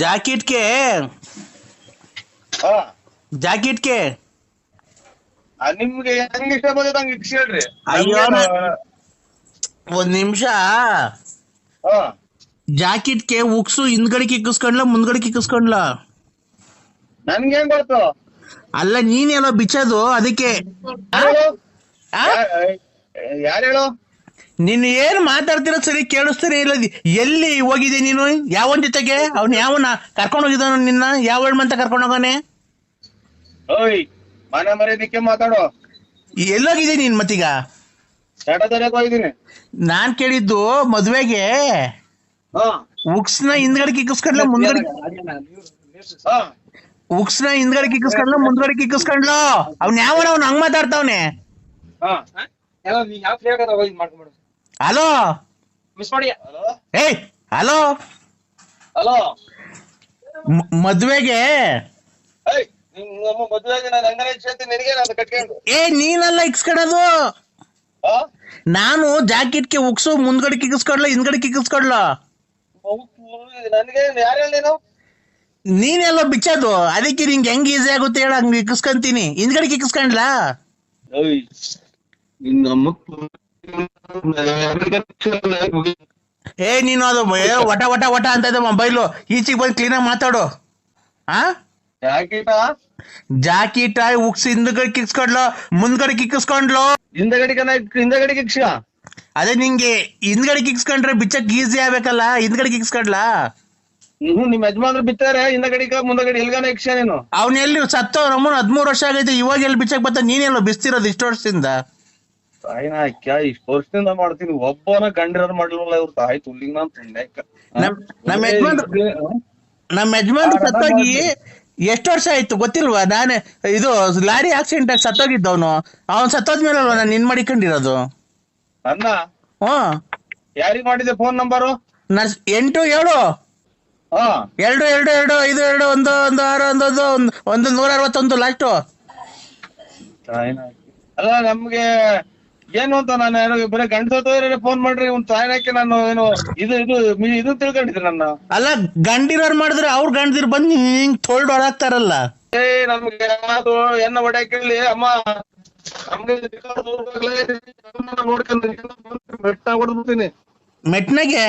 ಜಾಕೆಟ್ಗೆ ನಿಮ್ಗೆ ಹೆಂಗ್ ಇಷ್ಟ ಬಂದಿದೆ ಹಂಗ ಇಕ್ಸ್ ಹೇಳ್ರಿ. ಅಯ್ಯೋ ಒಂದ್ ನಿಮಿಷ. ಜಾಕೆಟ್ಗೆ ಉಕ್ಸು ಹಿಂದ್ಗಡೆಗೆ ಇಕ್ಕಿಸ್ಕೊಂಡ್ಲ ಮುಂದ್ಗಡೆಗೆ ಇಕ್ಕಿಸ್ಕೊಂಡ್ಲ? ನನ್ಗೇನ್ ಗೊತ್ತು? ಅಲ್ಲ ನೀನೆಲ್ಲ ಬಿಚ್ಚೋದು ಅದಕ್ಕೆ. ಯಾರು ಹೇಳು? ನೀನ್ ಏನ್ ಮಾತಾಡ್ತಿರೋ ಸರಿ ಕೇಳಿಸ್ತಾನೆ ಇಲ್ಲ. ಎಲ್ಲಿ ಹೋಗಿದ್ದೆ ನೀನು? ಯಾವನ್ ಜೊತೆಗೆ? ಅವ್ನ ಯಾವನ ಕರ್ಕೊಂಡ್ ಹೋಗಿದ್ದಾನ ನಿನ್ನ? ಯಾವ ಅಂತ ಕರ್ಕೊಂಡ್ ಹೋಗಾನೆ? ಓಯ್ ಮನೆ ಮರ್ಯಾದಕ್ಕೆ ಮಾತಾಡೋ. ಎಲ್ಲೋಗಿದ್ದೆ ನೀನ್ ಮತ್ತೀಗ? ಹೋಗಿದ್ದೀನಿ. ನಾನ್ ಕೇಳಿದ್ದು ಮದ್ವೆಗೆ ಉಕ್ಸ್ನ ಹಿಂದ್ಗಡೆ ಕಿಕ್ಕಿಸ್ಕೊಂಡ್ಲ ಮುಂದ್ಗಡೆ? ಉಕ್ಸ್ನ ಹಿಂದ್ಗಡೆ ಕಿಕ್ಕಿಸ್ಕೊಂಡ್ಲ ಮುಂದ್ಗಡೆ ಕಿಕ್ಕಿಸ್ಕೊಂಡ್ಲ? ಅವ್ನ ಯಾವನ ಅವ್ನ ಹಂಗ್ ಮಾತಾಡ್ತಾವ್ನೆ. ಹಲೋ ಏಯ್ ಹಲೋ ಹಲೋ. ಮದ್ವೆಗೆ ಏ ನೀನಲ್ಲ ಇಕ್ಸ್ಕೊಳೋದು. ನಾನು ಜಾಕೆಟ್ಗೆ ಉಕ್ಸು ಮುಂದ್ಗಡೆ ಕಿಕ್ಕಿಸ್ಕೊಡ್ಲ ಹಿಂದ್ಗಡೆ ಕಿಕ್ಕಿಸ್ಕೊಡ್ಲ? ನೀನೆಲ್ಲ ಬಿಚ್ಚೋದು ಅದಕ್ಕೆ ನಿಂಗೆ ಹೆಂಗ್ ಈಸಿ ಆಗುತ್ತೆ ಹೇಳ, ಹಂಗ್ ಇಕ್ಕಿಸ್ಕೊಂತೀನಿ. ಹಿಂದ್ಗಡೆ ಕಿಕ್ಕಿಸ್ಕೊಂಡ್ಲಾ? ಏ ನೀನು ಅದು ವಟ ವಟ ವಟ ಅಂತ ಇದೆ ಮೊಬೈಲು, ಈಚೆಗೆ ಬಂದು ಕ್ಲೀನಾಗಿ ಮಾತಾಡು. ಜಾಕೆಟ್ ಉಕ್ಸ್ ಹಿಂದ್ಗಡೆ ಕಿಕ್ಸ್ಕೊಂಡ್ಲು ಮುಂದ್ಗಡೆ ಕಿಕ್ಕಿಸ್ಕೊಂಡ್ಲು? ಹಿಂದಗಡೆ ಕಿಕ್ಸ. ಅದೇ ನಿಂಗೆ ಹಿಂದ್ಗಡೆ ಕಿಕ್ಸ್ಕೊಂಡ್ರೆ ಬಿಚ್ಚಕ್ ಈಸಿ ಆಗ್ಬೇಕಲ್ಲ, ಹಿಂದ್ಗಡೆ ಕಿಕ್ಸ್ಕೊಂಡ್ಲಾ? ನಿಮ್ ಯಜಮಾನ್ರು ಬಿತ್ತಾರೆ ಹಿಂದಗಡಿಕ ಮುಂದಗಡಿ ಎಲ್ಗಾನ ಇಕ್ಷ ನೀನು? ಅವ್ನ ಎಲ್ಲಿ ಸತ್ತೋ ನಮ್ಮನ್ 13 ವರ್ಷ ಆಗೈತೆ, ಇವಾಗ ಎಲ್ಲಿ ಬಿಚ್ಚಕ್ ಬರ್ತ? ನೀನೆಲ್ಲ ಬಿಸ್ತಿರೋದು ಇಷ್ಟು ವರ್ಷದಿಂದ? ಇಷ್ಟು ವರ್ಷದಿಂದ ಮಾಡ್ತೀನಿ, ಒಬ್ಬನ ಗಂಡಿರೋರು ಮಾಡ್ಲಿಲ್ಲ ಇವ್ರು ತಾಯಿ ತುಳ್ಳಿಗ್ ನಾನ್ ತುಂಡ್ಯಾಕ. ನಮ್ಮ ಯಜಮಾನ್ರು ಸತ್ತೋಗಿ ಎಷ್ಟು ವರ್ಷ ಆಯ್ತು ಗೊತ್ತಿಲ್ವಾ? ನಾನೇ ಇದು ಲಾರಿ ಆಕ್ಸಿಡೆಂಟ್ ಆಗಿ ಸತ್ತೋಗಿದ್ದವನು, ಅವ್ನ್ ಸತ್ತೋದ್ಮೇಲೆ ಅಲ್ವಾ ನಾನು ನಿನ್ ಮಾಡಿಕೊಂಡಿರೋದು. ನನ್ನ ಯಾರಿಗ್ ಮಾಡಿದೆ ಫೋನ್ ನಂಬರು? 87 2 2 2 5 2 1 1 6 1 161 ಲಾಸ್ಟ್. ಅಲ್ಲ ನಮ್ಗೆ ಏನು ಅಂತ ನಾನು ಬರೀ ಗಂಡಸೋದ್ರೆ ಫೋನ್ ಮಾಡ್ರಿ ಒಂದ್ ತಾಯಿನಾಕೆ ನಾನು ಏನು ಇದು ತಿಳ್ಕೊಂಡಿದ್ದೆ ನನ್ನ. ಅಲ್ಲ ಗಂಡಿರೋರ್ ಮಾಡಿದ್ರೆ ಅವ್ರ ಗಂಡದಿರ್ ಬಂದು ಹಿಂಗ್ ತೊಳ್ದು ಹೊಡಾಕ್ತಾರಲ್ಲ. ನಮ್ಗೆ ಅದು ಎನ್ನ ಹೊಡ್ಯಾಕಿರ್ಲಿ ಅಮ್ಮ, ನಮ್ಗೆ ನೋಡ್ಕೊಂಡು ಮೆಟ್ಟ ಹೊಡ್ಬಿಡ್ತೀನಿ. ಮೆಟ್ನಾಗೆ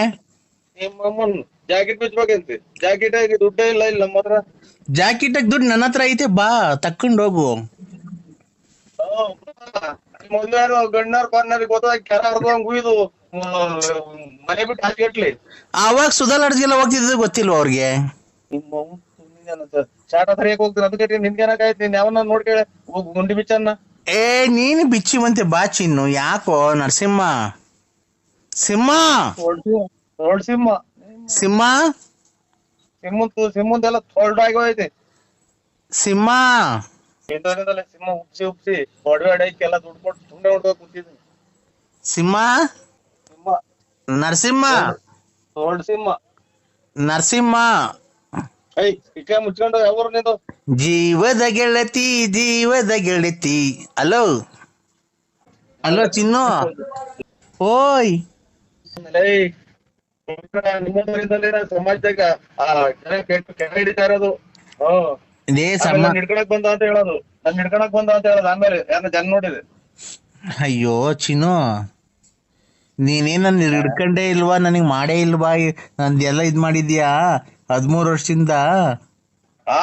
ನಿಮ್ಮಮ್ಮನ್ ಜಾಕೆಟ್ ಬಿಚ್ಬೇಕಂತೆ. ಜಾಕೆಟ್ ಆಗಿ ದುಡ್ಡೇ ಇಲ್ಲ ನಮ್ಮ ಹತ್ರ. ಜಾಕೆಟ್ ದುಡ್ಡು ನನ್ನ ಹತ್ರ ಐತೆ, ಬಾ ತಕೊಂಡ್ ಹೋಗು. ಮೊದ್ಲಾರು ಗಣ್ಣಾರ್ ಪಾರ್ನರ್ ಗೊತ್ತಾಗ ಕೆರ ಹರ್ದಂಗ್ ಉಯ್ದು ಮನೆ ಬಿಟ್ಟು ಆಚೆ ಇಟ್ಲಿ ಅವಾಗ ಸುಧಾ ಲಾಡ್ಜ್ಗೆಲ್ಲ ಹೋಗ್ತಿದ್ದು ಗೊತ್ತಿಲ್ವಾ ಅವ್ರಿಗೆ? ಚಾಟ ಸರಿಯಾಗಿ ಹೋಗ್ತೀನಿ ಅದಕ್ಕೆ ನಿನ್ಗೇನಾಗಾಯ್ತು? ನೀನ್ ಯಾವನ್ನ ನೋಡ್ಕೇಳ ಗುಂಡಿ ಬಿಚ್ಚನ್ನ. ಏ ನೀನು ಬಿಚ್ಚಿವಂತೆ ಬಾ ಚಿನ್ನು, ಯಾಕೋ ನರಸಿಂಹ ಸಿಂಹ ದೊಡ್ಡ ಸಿಂಹ ಸಿಂಹ ಸಿಂಹದೆಲ್ಲ ದೊಡ್ಡಾಗಿ ಹೋಯ್ತಿ. ಸಿಂಹ ಸಿಂಹ ಉಪ್ಸಿ ಉಪ್ಸಿ ಒಡವೆ ಅಡಕ್ಕೆಲ್ಲ ದುಡ್ಡು ಕೊಟ್ಟು ಸುಮ್ಮನೆ ಹೊಡ್ಬೇಕು ಕೂತಿದ್ವಿ. ಸಿಂಹ ಸಿಂಹ ನರಸಿಂಹ ದೊಡ್ಡ ಸಿಂಹ. ನರಸಿಂಹ ಐ ಇಕ್ಕ ಮುಚ್ಕೊಂಡು ಯಾವ ನಿಂದು ಜೀವದ ಗೆಳತಿ ಜೀವದ ಗೆಳತಿ. ಅಲೋ ಅಲೋ ಚಿನ್ನು, ಓಯ್ ನಿಮ್ಮೂರಿನಲ್ಲಿ ಸಮಾಜದಾಗ ಕೆರೆ ಹಿಡಿತಾ ಇರೋದು. ಇದೇ ಆಮೇಲೆ ಸಮ ನನ್ ಹಿಡ್ಕೊಳಕ್ ಬಂದ ಅಂತ ಹೇಳೋದು, ಆಮೇಲೆ ಯಾರನ್ನ ಜನ ನೋಡಿದೆ. ಅಯ್ಯೋ ಚಿನ್ನು, ನೀನೇನ್ ನನ್ ಹಿಡ್ಕಂಡೇ ಇಲ್ವಾ, ನನಗ್ ಮಾಡೇ ಇಲ್ವಾ, ನಂದೆಲ್ಲ ಇದ್ ಮಾಡಿದ್ಯಾ 13 ವರ್ಷದಿಂದ? ಆ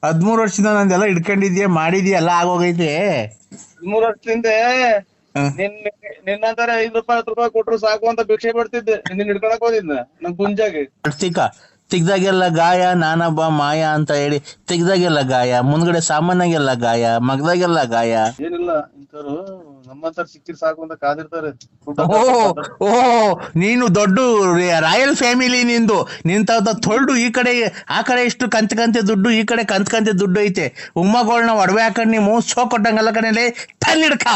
13 ವರ್ಷದಿಂದ ನಂದೆಲ್ಲ ಹಿಡ್ಕೊಂಡಿದ್ಯಾ, ಮಾಡಿದ್ಯಾ, ಎಲ್ಲ ಆಗೋಗೈತೆ. 3 ವರ್ಷದಿಂದ ಹ. ನಿನ್ನಂತಾರೆ 5 ರೂಪಾಯಿ 10 ರೂಪಾಯಿ ಕೊಟ್ರು ಸಾಕು ಅಂತ ಭಿಕ್ಷೆ ಬಿಡ್ತಿದ್ದೆ. ನಿನ್ನ ಹಿಡ್ಕೊಳಕ್ ಹೋದಿದ್ನ ನನ್ ಗುಂಜಾಗಿ. ತೆಗ್ದಾಗೆಲ್ಲ ಗಾಯ, ನಾನೊಬ್ಬ ಮಾಯ ಅಂತ ಹೇಳಿ ತೆಗ್ದಾಗೆಲ್ಲ ಗಾಯ, ಮುಂದ್ಗಡೆ ಸಾಮಾನ್ಯಾಗೆಲ್ಲ ಗಾಯ, ಮಗದಾಗೆಲ್ಲ ಗಾಯ. ಏನಿಲ್ಲ ಇಂಥವ್ರು ನಮ್ಮಂತರ ಸಿಕ್ಕಿರ್ ಸಾಕು ಅಂತ ಕಾದಿರ್ತಾರೆ. ಓ ಓ ನೀನು ದೊಡ್ಡ ರಾಯಲ್ ಫ್ಯಾಮಿಲಿ ನಿಂದು. ನಿಂತ ತೊಳ್ದು ಈ ಕಡೆ ಆ ಕಡೆ ಇಷ್ಟು ಕಂತೆ ದುಡ್ಡು, ಈ ಕಡೆ ಕಂತೆ ದುಡ್ಡು ಐತೆ. ಉಮ್ಮಗಳನ್ನ ಒಡವೆ ಹಾಕೊಂಡ್ ನೀವು ಸೋ ಕೊಟ್ಟಂಗಲ್ಲ ಕಣಲೆ ಟನ್ ಹಿಡ್ಕ.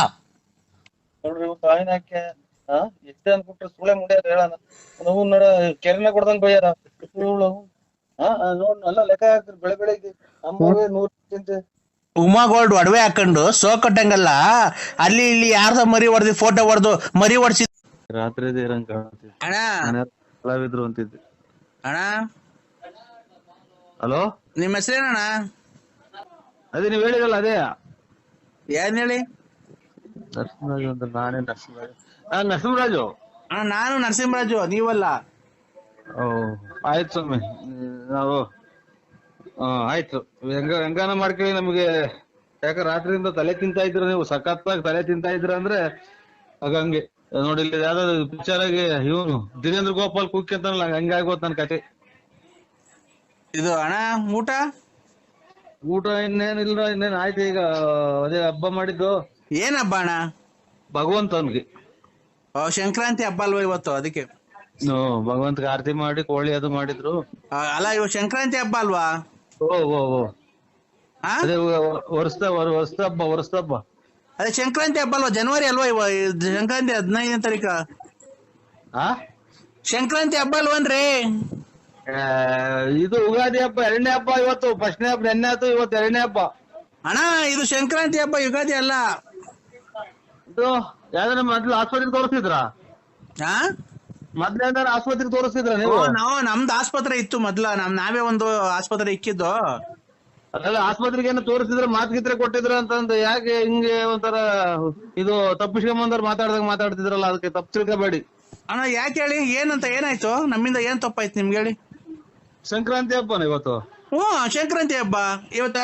ನೋಡ್ರಿ ತಾಯಿನ ಹಾಕ್ಯ ಎಷ್ಟೇ ಅನ್ಬಿಟ್ರೆ ಸುಳೆ ಮುಡಿಯಾರ ಹೇಳಣ. ನಾವು ನೋಡ ಕೆರೆನ ಕೊಡ್ದಂಗ್ ಬೈಯಾರ ಇವಳು. ನೋಡ್ ಎಲ್ಲ ಲೆಕ್ಕ ಹಾಕ್ತಿರ್ ಬೆಳಿಗ್ಗೆ ನಮ್ಮವೇ 100 ಚಿಂತೆ. ಉಮಾ ಗೋಲ್ಡ್ ಒಡವೆ ಹಾಕೊಂಡು ಸೋ ಕೊಟ್ಟಂಗಲ್ಲ, ಅಲ್ಲಿ ಇಲ್ಲಿ ಯಾರ್ದ ಮರಿ ಹೊಡೆದಿ ಫೋಟೋ ಹೊಡೆದು ಮರಿ ಹೊಡ್ಸಿ ರಾತ್ರಿ ಇರಂಗ್ ಕಾಣ್ತಿದ್ದೆ. ಅಣ್ಣ ಕಲಾವಿದ್ರು ಅಂತಿದ್ದೆ. ಅಣ್ಣ ಹಲೋ, ನಿಮ್ಮ ಹೆಸರೇನಣ್ಣ? ಅದೇ ನೀವ್ ಹೇಳಿದಲ್ಲ ಅದೇ ಏನ್ ಹೇಳಿ? ನರಸಿಂಹರಾಜು ಅಂತ. ನಾನೇ ನರಸಿಂಹರಾಜು. ನರಸಿಂಹರಾಜು ಅಣ್ಣ ನಾನು ನರಸಿಂಹರಾಜು, ನೀವಲ್ಲ. ಆಯ್ತು ಸ್ವಾಮಿ, ನಾವು ಆಯ್ತು ಹೆಂಗಾನ ಮಾಡ್ಕೊಳ್ಳಿ. ನಮ್ಗೆ ಯಾಕ ರಾತ್ರಿಯಿಂದ ತಲೆ ತಿಂತಾ ಇದ್ರ ನೀವು, ಸಖತ್ತಾಗಿ ತಲೆ ತಿಂತಾ ಇದ್ರ ಅಂದ್ರೆ ಹಂಗೆ ನೋಡಿ. ಇಲ್ಲಿ ಯಾವ್ದಾದ್ರು ಪಿಕ್ಚರ್ ಆಗಿ ಇವನು ದಿನೇಂದ್ರ ಗೋಪಾಲ್ ಕುಕ್ಕಿ ಅಂತಾನಲ್ಲ, ಹಂಗಾಗೋತ್ ನನ್ ಕತೆ. ಇದು ಅಣ್ಣ ಊಟ ಇನ್ನೇನಿಲ್ಲ, ಇನ್ನೇನ್ ಆಯ್ತು. ಈಗ ಅದೇ ಹಬ್ಬ ಮಾಡಿದ್ದು. ಏನ್ ಹಬ್ಬ ಅಣ್ಣ? ಭಗವಂತನ್ಗೆ ಸಂಕ್ರಾಂತಿ ಹಬ್ಬ ಅಲ್ವಾ ಇವತ್ತು, ಅದಕ್ಕೆ. ಭಗವಂತಗೆ ಆರತಿ ಮಾಡಿ ಕೋಳಿ ಅದು ಮಾಡಿದ್ರು. ಅಲ್ಲ ಇವ ಸಂಕ್ರಾಂತಿ ಹಬ್ಬ ಅಲ್ವಾ? ಓ ಆ ಅದೇ ವರ್ಷದ ಹಬ್ಬ. ಅದೇ ಸಂಕ್ರಾಂತಿ ಹಬ್ಬ ಅಲ್ವಾ? ಜನವರಿ ಅಲ್ವಾ ಸಂಕ್ರಾಂತಿ 15ನೇ ತಾರೀಕು. ಸಂಕ್ರಾಂತಿ ಹಬ್ಬ ಅಲ್ವನ್ರಿ? ಇದು ಯುಗಾದಿ ಹಬ್ಬ 2ನೇ ಹಬ್ಬ. ಇವತ್ತು ಫಸ್ಟ್ನೇ ಹಬ್ಬ ನೆನ್ನೆ ಆಯ್ತು, ಇವತ್ತು 2ನೇ ಹಬ್ಬ. ಅಣ್ಣ ಇದು ಸಂಕ್ರಾಂತಿ ಹಬ್ಬ, ಯುಗಾದಿ ಅಲ್ಲ. ಇದು ಯಾವ್ದಾರ ಮೊದ್ಲು ಆಸ್ಪತ್ರೆಗೆ ತೋರಿಸ್ತಿದ್ರ? ಮೊದ್ಲೇನಾರ ಆಸ್ಪತ್ರೆಗೆ ತೋರಿಸ್ತಿದ್ರ ನೀವು? ನಮ್ದು ಆಸ್ಪತ್ರೆ ಇತ್ತು ಮೊದ್ಲ, ನಾವೇ ಒಂದು ಆಸ್ಪತ್ರೆ ಇಕ್ಕಿದ್ದು. ಅದೆಲ್ಲ ಆಸ್ಪತ್ರೆಗೆ ಏನೋ ತೋರಿಸ್ತಿದ್ರ, ಮಾತ್ಗಿತ್ರೆ ಕೊಟ್ಟಿದ್ರ ಅಂತಂದು. ಯಾಕೆ ಹಿಂಗೆ ಒಂಥರ ಇದು ತಪ್ಪಿಸ್ಕೊಂಬಂದವ್ರು ಮಾತಾಡ್ತಿದ್ರಲ್ಲ, ಅದಕ್ಕೆ ತಪ್ಪು ತಿಳ್ಕೊಬೇಡಿ. ಅಣ್ಣ ಯಾಕೆ ಹೇಳಿ, ಏನಂತ ಏನಾಯ್ತು? ನಮ್ಮಿಂದ ಏನ್ ತಪ್ಪಾಯ್ತು ನಿಮ್ಗೆ ಹೇಳಿ? ಸಂಕ್ರಾಂತಿ ಹಬ್ಬನ ಇವತ್ತು. ಸಂಕ್ರಾಂತಿ ಹಬ್ಬ ಇವತ್ತ.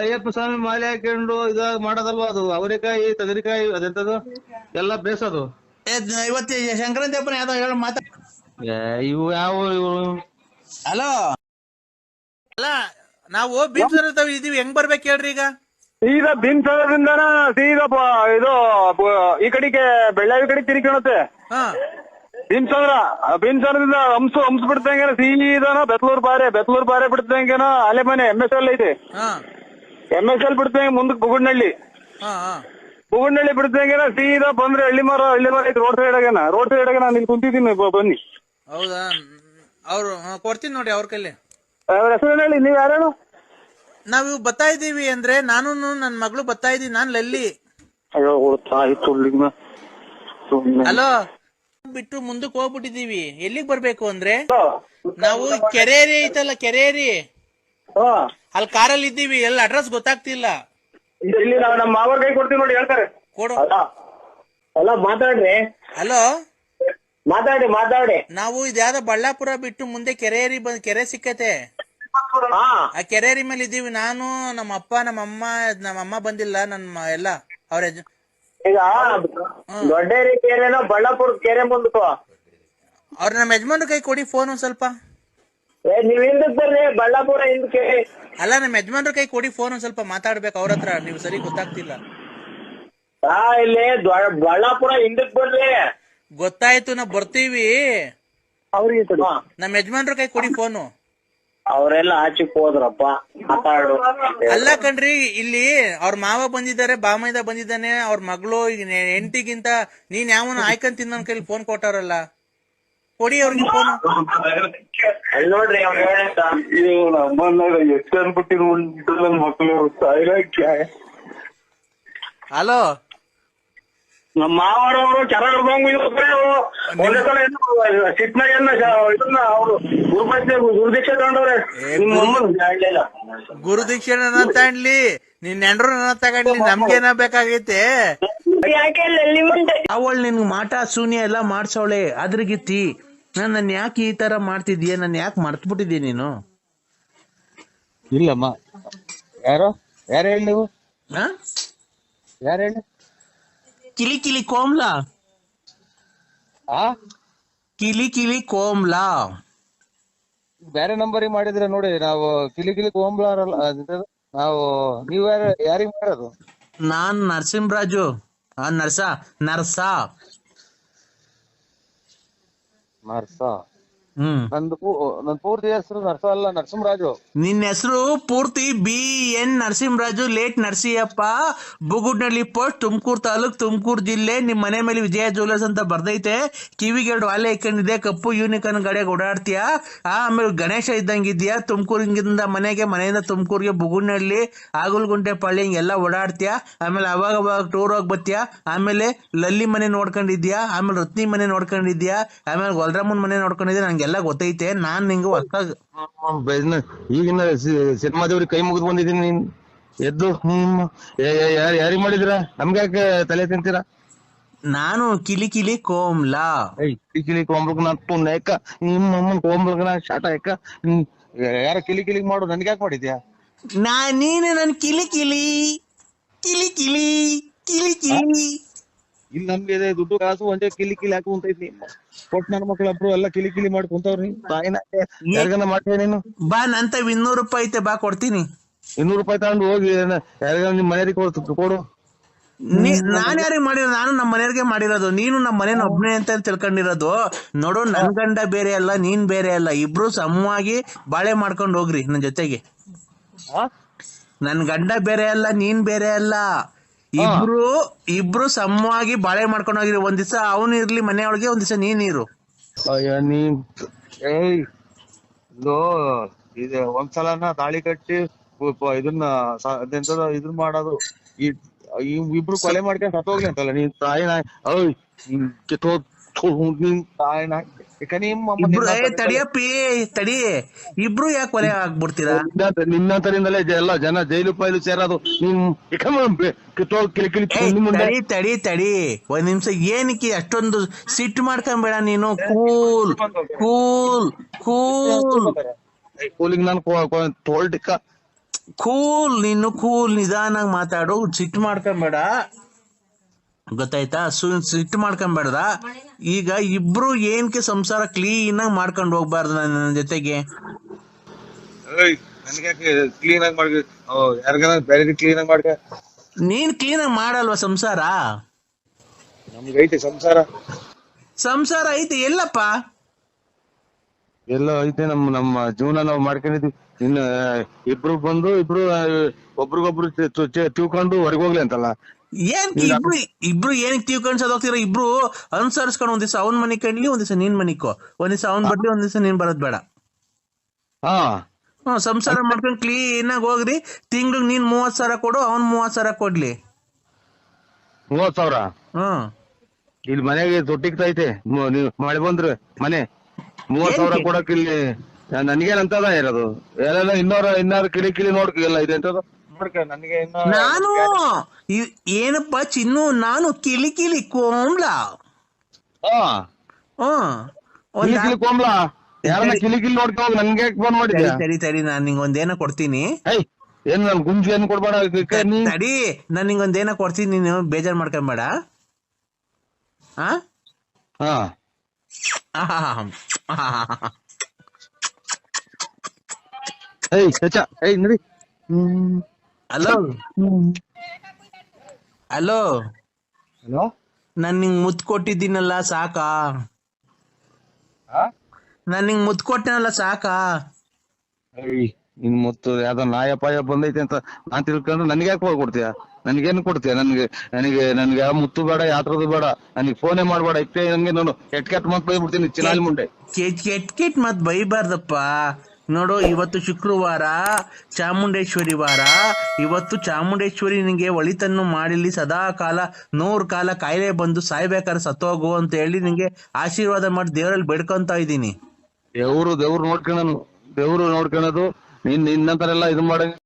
ಅಯ್ಯಪ್ಪ ಸ್ವಾಮಿ ಮಾಲೆ ಹಾಕೊಂಡು ಇದಾಗ ಮಾಡೋದಲ್ವಾ ಅದು? ಅವರೆಕಾಯಿ ತಗರಿಕಾಯಿ ಅದೆಂತದು ಎಲ್ಲ ಬೇಸದು. ಇವತ್ತು ಸಂಕ್ರಾಂತಿ ಹಬ್ಬನ ಯಾವ್ದೋ ಹೇಳ ಮಾತಾ. ಇವು ಯಾವ ಇವು? ಹಲೋ, ಅಲ್ಲ ನಾವು ಭೀಮಸರ ಇದೀವಿ, ಹೆಂಗ್ ಬರ್ಬೇಕು ಹೇಳ್ರಿ ಈಗ? ಸೀದಾ ಭೀಮಸರದಿಂದನ ಸೀದಾ ಇದು ಈ ಕಡೆಗೆ ಬೆಳ್ಳಾವಿ ಕಡೆ ತಿರ್ಗಿಣತ್ತೆ. ಭೀಮಸರದಿಂದ ಹಂಸ ಬಿಡ್ತಂಗೇನ ಸೀದಾನ ಬೆತ್ಲೂರ್ ಬಾರೆ ಬಿಡ್ತಂಗೇನ ಅಲೆಮನೆ MSL ಐತಿ. MSL ಬಿಡ್ತಂಗ ಮುಂದಕ್ಕೆ ಬುಗುಡ್ನಳ್ಳಿ ಬಿಡ್ತಂಗೇನ ಸೀದಾ ಬಂದ್ರೆ ಹಳ್ಳಿ ಮರ ಐತಿ. ರೋಡ್ ಸೈಡ್ ನಾನು ಇಲ್ಲಿ ಕುಂತಿದ್ದೀನಿ, ಬನ್ನಿ. ಹೌದಾ? ಅವ್ರು ಕೊಡ್ತೀನಿ ನೋಡಿ ಅವ್ರ ಕೈಲಿ. ಅವ್ರ ಹೆಸರು ಹೇಳಿ, ನೀವ್ ಯಾರೇನು? ನಾವ್ ಬರ್ತಾ ಇದೀವಿ ಅಂದ್ರೆ, ನಾನು ನನ್ ಮಗಳು ಬರ್ತಾ ಇದೀವಿ. ನಾನ್ ಲಲ್ಲಿ. ಹಲೋ, ಬಿಟ್ಟು ಮುಂದಕ್ಕೆ ಹೋಗ್ಬಿಟ್ಟಿದೀವಿ. ಎಲ್ಲಿಗ್ ಬರ್ಬೇಕು ಅಂದ್ರೆ, ನಾವು ಕೆರೇರಿ ಐತಲ್ಲ, ಕೆರೇರಿ ಅಲ್ಲಿ ಕಾರಲ್ಲಿ ಇದ್ದೀವಿ. ಎಲ್ಲ ಅಡ್ರೆಸ್ ಗೊತ್ತಾಗ್ತಿಲ್ಲ. ಇಲ್ಲಿ ನಾವು ನಮ್ಮ ಮಾವ ಕೈ ಕೊಡ್ತೀವಿ ನೋಡಿ, ಹೇಳ್ತಾರೆ. ಕೊಡು. ಅಲ್ಲ ಮಾತಾಡ್ರಿ. ಹಲೋ, ಮಾತಾಡಿ. ನಾವು ಇದ್ಯಾವ್ದೋ ಬಳ್ಳಾಪುರ ಬಿಟ್ಟು ಮುಂದೆ ಕೆರೆ ಸಿಕ್ಕತೆ. ಆ ಕೆರೇರಿ ಮೇಲೆ ಇದ್ದೀವಿ. ನಾನು, ನಮ್ಮ ಅಪ್ಪ, ನಮ್ಮ ಅಮ್ಮ ಬಂದಿಲ್ಲ. ನನ್ನ ಎಲ್ಲ ಅವ್ರ ಈಗ ದೊಡ್ಡೇರಿ ಕೆರೆನೋ ಬಳ್ಳಾಪುರ ಕೆರೆ ಮುಂದಕ್ಕೋ ಅವ್ರ ನಮ್ಮ ಯಜಮಾನ್ರ ಕೈ ಕೊಡಿ ಫೋನ್ ಒಂದ್ ಸ್ವಲ್ಪ. ನೀವ್ ಹಿಂದಕ್ ಬರ್ರಿ, ಬಳ್ಳಾಪುರ ಹಿಂದಕ್ಕೆ. ಅಲ್ಲ ನಮ್ಮ ಯಜಮಾನ್ರ ಕೈ ಕೊಡಿ ಫೋನ್ ಒಂದ್ ಸ್ವಲ್ಪ ಮಾತಾಡ್ಬೇಕು ಅವ್ರ ಹತ್ರ, ನೀವು ಸರಿ ಗೊತ್ತಾಗ್ತಿಲ್ಲ. ಇಲ್ಲಿ ಬಳ್ಳಾಪುರ ಹಿಂದಕ್ ಬರ್ರಿ. ಗೊತ್ತಾಯ್ತು, ನಾವ್ ಬರ್ತೀವಿ. ಅವ್ರಿಗೆ ನಮ್ಮ ಯಜಮಾನ್ರ ಕೈ ಕೊಡಿ ಫೋನು. ಅವರೆಲ್ಲ ಆಚೆಕ್ ಹೋದ್ರಪ್ಪ, ಮಾತಾಡು. ಅಲ್ಲ ಕಣ್ರಿ, ಇಲ್ಲಿ ಅವ್ರ ಮಾವ ಬಂದಿದ್ದಾರೆ, ಬಾಮೈದ ಬಂದಿದ್ದಾನೆ, ಅವ್ರ ಮಗಳು ಹೆಂಡತಿಗಿಂತ ನೀನ್ ಯಾವನ ಆಯ್ಕಂತೀನಿ ನನ್ ಕೈಲಿ ಫೋನ್ ಕೊಟ್ಟಾರಲ್ಲ, ಕೊಡಿ ಅವ್ರಿಗೆ ಫೋನ್. ಅಲ್ಲಿ ನೋಡ್ರಿ ಎಷ್ಟು ಅನ್ಬಿಟ್ಟಿರು ನನ್ ಮಕ್ಕಳು. ಹಲೋ, ನಮ್ಮ ಮಾವರವರು ಒಂದೇ ಸಲ ಸಿಟ್ನಾಗ ಇದನ್ನ ಅವರು ಗುರುದೀಕ್ಷೆ ತಗೊಂಡವ್ರೆ. ಗುರುದೀಕ್ಷೆ ನನ್ನ ತಗೊಂಡ್ಲಿ, ನಿನ್ ನೆಂಡ್ರು ನನ್ನ ತಗೊಂಡ್ಲಿ, ನಮ್ಗೇನ ಬೇಕಾಗೈತೆ? ಅವಳು ನಿನ್ ಮಾಟ ಶೂನ್ಯ ಎಲ್ಲ ಮಾಡ್ಸವಳೆ ಅದ್ರಗಿತ್ತಿ. ನನ್ನ ಯಾಕೆ ಈ ತರ ಮಾಡ್ತಿದ್ಯಾ? ನನ್ ಯಾಕೆ ಮರ್ತ್ಬಿಟ್ಟಿದ್ಯಾ ನೀನು? ಇಲ್ಲಮ್ಮ. ಯಾರು ಹೇಳಿ ನೀವು? ಯಾರು ಹೇಳಿ? ಕಿಲಿ ಕಿಲಿ ಕೋಮ್ಲಾ. ಕಿಲಿ ಕಿಲಿ ಕೋಮ್ಲಾ ಬೇರೆ ನಂಬರಿಗೆ ಮಾಡಿದ್ರೆ ನೋಡಿ. ನಾವು ಕಿಲಿ ಕಿಲಿ ಕೋಂಬ್ಲಾರಲ್ಲ ನಾವು. ನೀವ್ ಯಾರಿಗ್ ಮಾಡೋದು? ನಾನ್ ನರಸಿಂಹರಾಜು. ನರ್ಸ ನನ್ ಪೂರ್ತಿ ಹೆಸರು ನರ್ಸ ಅಲ್ಲ, ನರಸಿಂಹರಾಜು. ನಿನ್ನ ಹೆಸರು ಪೂರ್ತಿ BN Narasimharaju, late Narasiyappa, Bugudnalli post, Tumakuru taluk, Tumakuru ಜಿಲ್ಲೆ. ನಿಮ್ ಮನೆ ಮೇಲೆ ವಿಜಯ ಜ್ಯುವೆಲರ್ಸ್ ಅಂತ ಬರ್ದೈತೆ. ಕಿವಿಗೆ 2 ವಾಲೆ ಇಕ್ಕೊಂಡಿದ್ಯಾ, ಕಪ್ಪು ಯೂನಿಕಾರ್ನ್ ಗಾಡಿಯಾಗ ಓಡಾಡ್ತೀಯಾ. ಆಮೇಲೆ ಗಣೇಶ ಇದ್ದಂಗಿದ್ಯಾ. ತುಮಕೂರಿಂದ ಮನೆಯಿಂದ ತುಮಕೂರಿಗೆ ಬುಗುಡ್ನಳ್ಳಿ, ಆಗುಲ್ಗುಂಟೆ ಪಾಳ್ಯ ಹಿಂಗೆಲ್ಲ ಓಡಾಡ್ತೀಯಾ. ಆಮೇಲೆ ಅವಾಗ ಟೂರ್ ಹೋಗಿ ಬರ್ತೀಯಾ. ಆಮೇಲೆ ಲಲ್ಲಿ ಮನೆ ನೋಡ್ಕೊಂಡಿದ್ಯಾ, ಆಮೇಲೆ ರತ್ನಿ ಮನೆ ನೋಡ್ಕೊಂಡಿದ್ಯಾ, ಆಮೇಲೆ ಗೊಲ್ರಾಮನ್ ಮನೆ ನೋಡ್ಕೊಂಡಿದ್ಯಾ. ನಂಗೆಲ್ಲ ಗೊತ್ತೈತೆ. ನಾನ್ ನಿಂಗೆ ಹೊಸ್ತಾಗ ಈಗಿನ ಸಿನಿಮಾ ದೇವ್ರಿಗೆ ಕೈ ಮುಗಿದ್ ಬಂದಿದ್ದೀನಿ. ನೀನ್ ಎದ್ದು ಯಾರಿಗ್ ಮಾಡಿದಿರ? ನಮ್ಗೆ ಯಾಕೆ ತಲೆ ತಿಂತೀರಾ? ನಾನು ಕಿಲಿ ಕಿಲಿ ಕೋಮ್ಲಾ. ಕಿಲಿ ಕೋಂಬ್ಲಕ್ ನಾ ಪುಣ್ಯಕ ನಿಮ್ಮಮ್ಮನ್ ಕೋಂಬ್ಲಕ್ ನಾ ಶಾಟ ಯಾಕ ಯಾರ ಕಿಲಿ ಕಿಲಿ ಮಾಡು, ನನ್ಗೆ ಯಾಕೆ ಮಾಡಿದ್ಯಾ? ನೀನು ನನ್ ಕಿಲಿ ಕಿಲಿ ಕಿಲಿ ಕಿಲಿ ಕಿಲಿ ಕಿಲಿ. ಇಲ್ಲಿ ನಮ್ಗೆ ದುಡ್ಡು ಕಾಸು ಒಂದೇ ಕಿಲಿ ಕಿಲಿ ಹಾಕು ಅಂತೈತಿ. ಕೊಟ್ ನನ್ನ ಮಕ್ಳೊಬ್ರು ಎಲ್ಲ ಕಿಲಿ ಕಿಲಿ ಮಾಡಿ ಕುಂತವ್ರಿ. ತಾಯಿನ ಯಾರಿಗನ ಮಾಡ್ತೀಯ ನೀನು? ಬಾ, ನಂತ 200 ರೂಪಾಯಿ ಐತೆ, ಬಾ ಕೊಡ್ತೀನಿ. 200 ರೂಪಾಯಿ ತಗೊಂಡು ಹೋಗಿ ಯಾರಿಗ ನಿಮ್ ಮನೆಯವ್ರಿಗೆ ಕೊಡು. ನಾನ್ ಯಾರಿಗೆ ಮಾಡಿರೋದು? ನಾನು ನಮ್ಮ ಮನೆಯವ್ರಿಗೆ ಮಾಡಿರೋದು. ನೀನು ನಮ್ಮ ಮನೇನ ಒಬ್ನೇ ಅಂತ ತಿಳ್ಕೊಂಡಿರೋದು. ನೋಡು, ನನ್ ಗಂಡ ಬೇರೆ ಅಲ್ಲ, ನೀನ್ ಬೇರೆ ಅಲ್ಲ. ಇಬ್ರು ಸಮವಾಗಿ ಬಾಳೆ ಮಾಡ್ಕೊಂಡು ಹೋಗ್ರಿ ನನ್ ಜೊತೆಗೆ. ನನ್ ಗಂಡ ಬೇರೆ ಅಲ್ಲ, ನೀನ್ ಬೇರೆ ಅಲ್ಲ. ಇಬ್ರು ಸಮವಾಗಿ ಬಾಳೆ ಮಾಡ್ಕೊಂಡು ಹೋಗಿರಿ. ಒಂದ್ ದಿವಸ ಅವನು ಇರ್ಲಿ ಮನೆಯೊಳಗೆ, ಒಂದ್ ದಿವಸ ನೀನಿರು. ಇದು ಒಂದ್ಸಲನ ತಾಳಿ ಕಟ್ಟಿ ಇದನ್ನ ಇದನ್ ಮಾಡೋದು. ಇಬ್ರು ಕೊಲೆ ಮಾಡ್ಕೊಂಡು ಸತ್ತೋಗ್ಲಿ ಅಂತಲ್ಲ ನೀನ್ ತಾಯಿನ. ನಿನ್ ತಾಯಿನ ತಡಿಯಪ್ಪಿ ತಡಿ. ಇಬ್ರು ಯಾಕೆ ಕೊಲೆ ಆಗ್ಬಿಡ್ತೀರಾ? ನಿನ್ನಂತರಿಂದಲೇ ಎಲ್ಲ ಜನ ಜೈಲು ಪೈಲು ಸೇರೋದು. ತಡಿ ಒಂದ್ ನಿಮಿಷ. ಏನಕ್ಕೆ ಅಷ್ಟೊಂದು ಸಿಟ್ಟು ಮಾಡ್ಕೊಂಬೇಡ ನೀನು. ಕೂಲ್ ಕೂಲ್ ಕೂಲ್ ಕೂಲಿಂಗ್ ನಾನು ತೋಲ್ಟಿಕ್ಕ ಕೂಲ್. ನೀನು ಕೂಲ್, ನಿಧಾನಾಗಿ ಮಾತಾಡು. ಸಿಟ್ಟು ಮಾಡ್ಕೊಂಬೇಡ, ಗೊತ್ತಾಯ್ತಾ? ಸಿಟ್ಟು ಮಾಡ್ಕೊಂಬೇಡ್ದ. ಈಗ ಇಬ್ರು ಏನಕ್ಕೆ ಸಂಸಾರ ಕ್ಲೀನ್ ಆಗಿ ಮಾಡ್ಕೊಂಡು ಹೋಗ್ಬಾರ್ದು ನನ್ನ ಜೊತೆಗೆ? ಕ್ಲೀನ್ ಆಗಿ ಮಾಡ್ಕ, ಯಾರಿಗಾರ ಬೇರೆ ಕ್ಲೀನ್ ಆಗಿ ಮಾಡ್ಕ. ನೀನ್ ಕ್ಲೀನ್ ಆಗಿ ಮಾಡಲ್ವಾ ಸಂಸಾರ? ನಮ್ಗೆ ಐತೆ ಸಂಸಾರ ಐತೆ. ಎಲ್ಲಪ್ಪ? ಎಲ್ಲ ಐತೆ. ನಮ್ಮ ಜೀವನ ನಾವು ಮಾಡ್ಕೊಂಡಿದ್ವಿ. ಇನ್ನು ಇಬ್ರು ಬಂದು ಒಬ್ರಿಗೊಬ್ರು ತಿಳ್ಕೊಂಡು ಹೊರಗೆ ಹೋಗ್ಲಿ ಅಂತಲ್ಲ. ಇಬ್ರು ಏನಕ್ಕೆ ತಿಳ್ಕೊಂಡ್ ಹೋಗ್ತೀರ? ಇಬ್ರು ಅನುಸರಿಸ್ಕೊಂಡು ಒಂದ್ ದಿವಸ ಅವ್ನ್ ಮನೆ ಕಣ್ಲಿ, ಒಂದ್ ದಿವಸ ನೀನ್ ಮನಿಕೋ. ಒಂದ್ ದಿವಸ ಅವ್ನ್ ಬರ್ಲಿ, ಒಂದ್ ದಿವಸ ನೀನ್ ಬರೋದ್ ಬೇಡ. ಸಂಸಾರ ಮಾಡ್ಕೊಂಡು ಕ್ಲೀನ್ ಆಗಿ ಹೋಗ್ರಿ. ತಿಂಗ್ಳಿಗೆ ನೀನ್ 30,000 ಕೊಡು, ಅವ್ನ್ 30,000 ಕೊಡ್ಲಿ. 30,000? ಇಲ್ಲಿ ಮನೆಗೆ ತೊಟ್ಟಿಗ್ತೈತೆ. ನೀವು ಮಳೆ ಬಂದ್ರೆ ಮನೆ 30,000 ಕೊಡಕ್ ಇಲ್ಲಿ ನನ್ಗೇನಂತದ ಇರೋದು? ಎಲ್ಲ ಇನ್ನಾರು ಕಿಳಿ ನೋಡ್ಕ ಎಲ್ಲ ಇದೆ ಅಂತದ ನೋಡ್ಕ. ನನಗೆ ನಾನು ಏನಪ್ಪ ಚಿನ್ನು, ನಾನು ಕಿಲಿ ಕಿಲಿ ಕೋಮ್ಲಾ. ಕೋಮ್ಲಾ ಯಾರನ್ನ ಕಿಲಿ ನೋಡ್ಕೊ. ನನ್ಗೆ ಫೋನ್ ಮಾಡಿದ್ಯಾ? ಸರಿ, ನಾನ್ ನಿಂಗೆ ಒಂದೇನೋ ಕೊಡ್ತೀನಿ. ಏನ್ ನನ್ ಗುಂಜಿ ಏನ್ ಕೊಡ್ಬೇಡ ನೀ ತಡಿ, ನಾನ್ ನಿಂಗೊಂದೇನ ಕೊಡ್ತೀನಿ, ನೀನು ಬೇಜಾರ್ ಮಾಡ್ಕೊಂಬೇಡ. ಆ ಹಾ ಏಯ್ ಚಚಾ ಏಯ್ ನಡಿ. ಹಲೋ ಹಲೋ, ಹಲೋ ನಾನ್ ನಿಂಗ್ ಮುತ್ ಕೊಟ್ಟಿದ್ದೀನಲ್ಲ ಸಾಕಾ? ನಾನ್ ನಿಂಗ್ ಮುತ್ ಕೊಟ್ಟನಲ್ಲ ಸಾಕಾ? ಇನ್ ಮತ್ತು ಯಾವ್ದೋ ನಾಯ ಪಾಯ ಬಂದೈತೆ ಅಂತ ನಾನ್ ತಿಳ್ಕೊಂಡ್ರೆ ನನ್ಗೆ ಯಾಕೆ ಕೊಡ್ತೀಯ? ನನ್ಗೇನು ಕೊಡ್ತೀಯ? ನನ್ಗೆ ಯಾವ ಮುತ್ತು ಬೇಡ, ಯಾತ್ರದು ಬೇಡ, ನನಗೆ ಫೋನೇ ಮಾಡ್ಬೇಡ. ಇಷ್ಟೇ ನನ್ಗೆ ನಾನು ಕೆಟ್ಟ ಮಾತು ಬೈಬಿಡ್ತೀನಿ ಚಿನಾಲಿ ಮುಂಡೆ. ಕೆಟ್ ಮತ್ ಬೈಬಾರ್ದಪ್ಪ. ನೋಡು, ಇವತ್ತು ಶುಕ್ರವಾರ, ಚಾಮುಂಡೇಶ್ವರಿ ವಾರ. ಇವತ್ತು ಚಾಮುಂಡೇಶ್ವರಿ ನಿಂಗೆ ಒಳಿತನ್ನು ಮಾಡಿಲಿ, ಸದಾ ಕಾಲ 100 ಕಾಲ ಕಾಯಿಲೆ ಬಂದು ಸಾಯ್ಬೇಕಾದ್ರೆ ಸತ್ತೋಗು ಅಂತ ಹೇಳಿ ನಿಂಗೆ ಆಶೀರ್ವಾದ ಮಾಡಿ ದೇವರಲ್ಲಿ ಬೇಡ್ಕೊಂತ ಇದ್ದೀನಿ. ದೇವ್ರು ನೋಡ್ಕೊಳ್ಳೋದು ನಿನ್ನಂತರೆಲ್ಲ ಇದು ಮಾಡ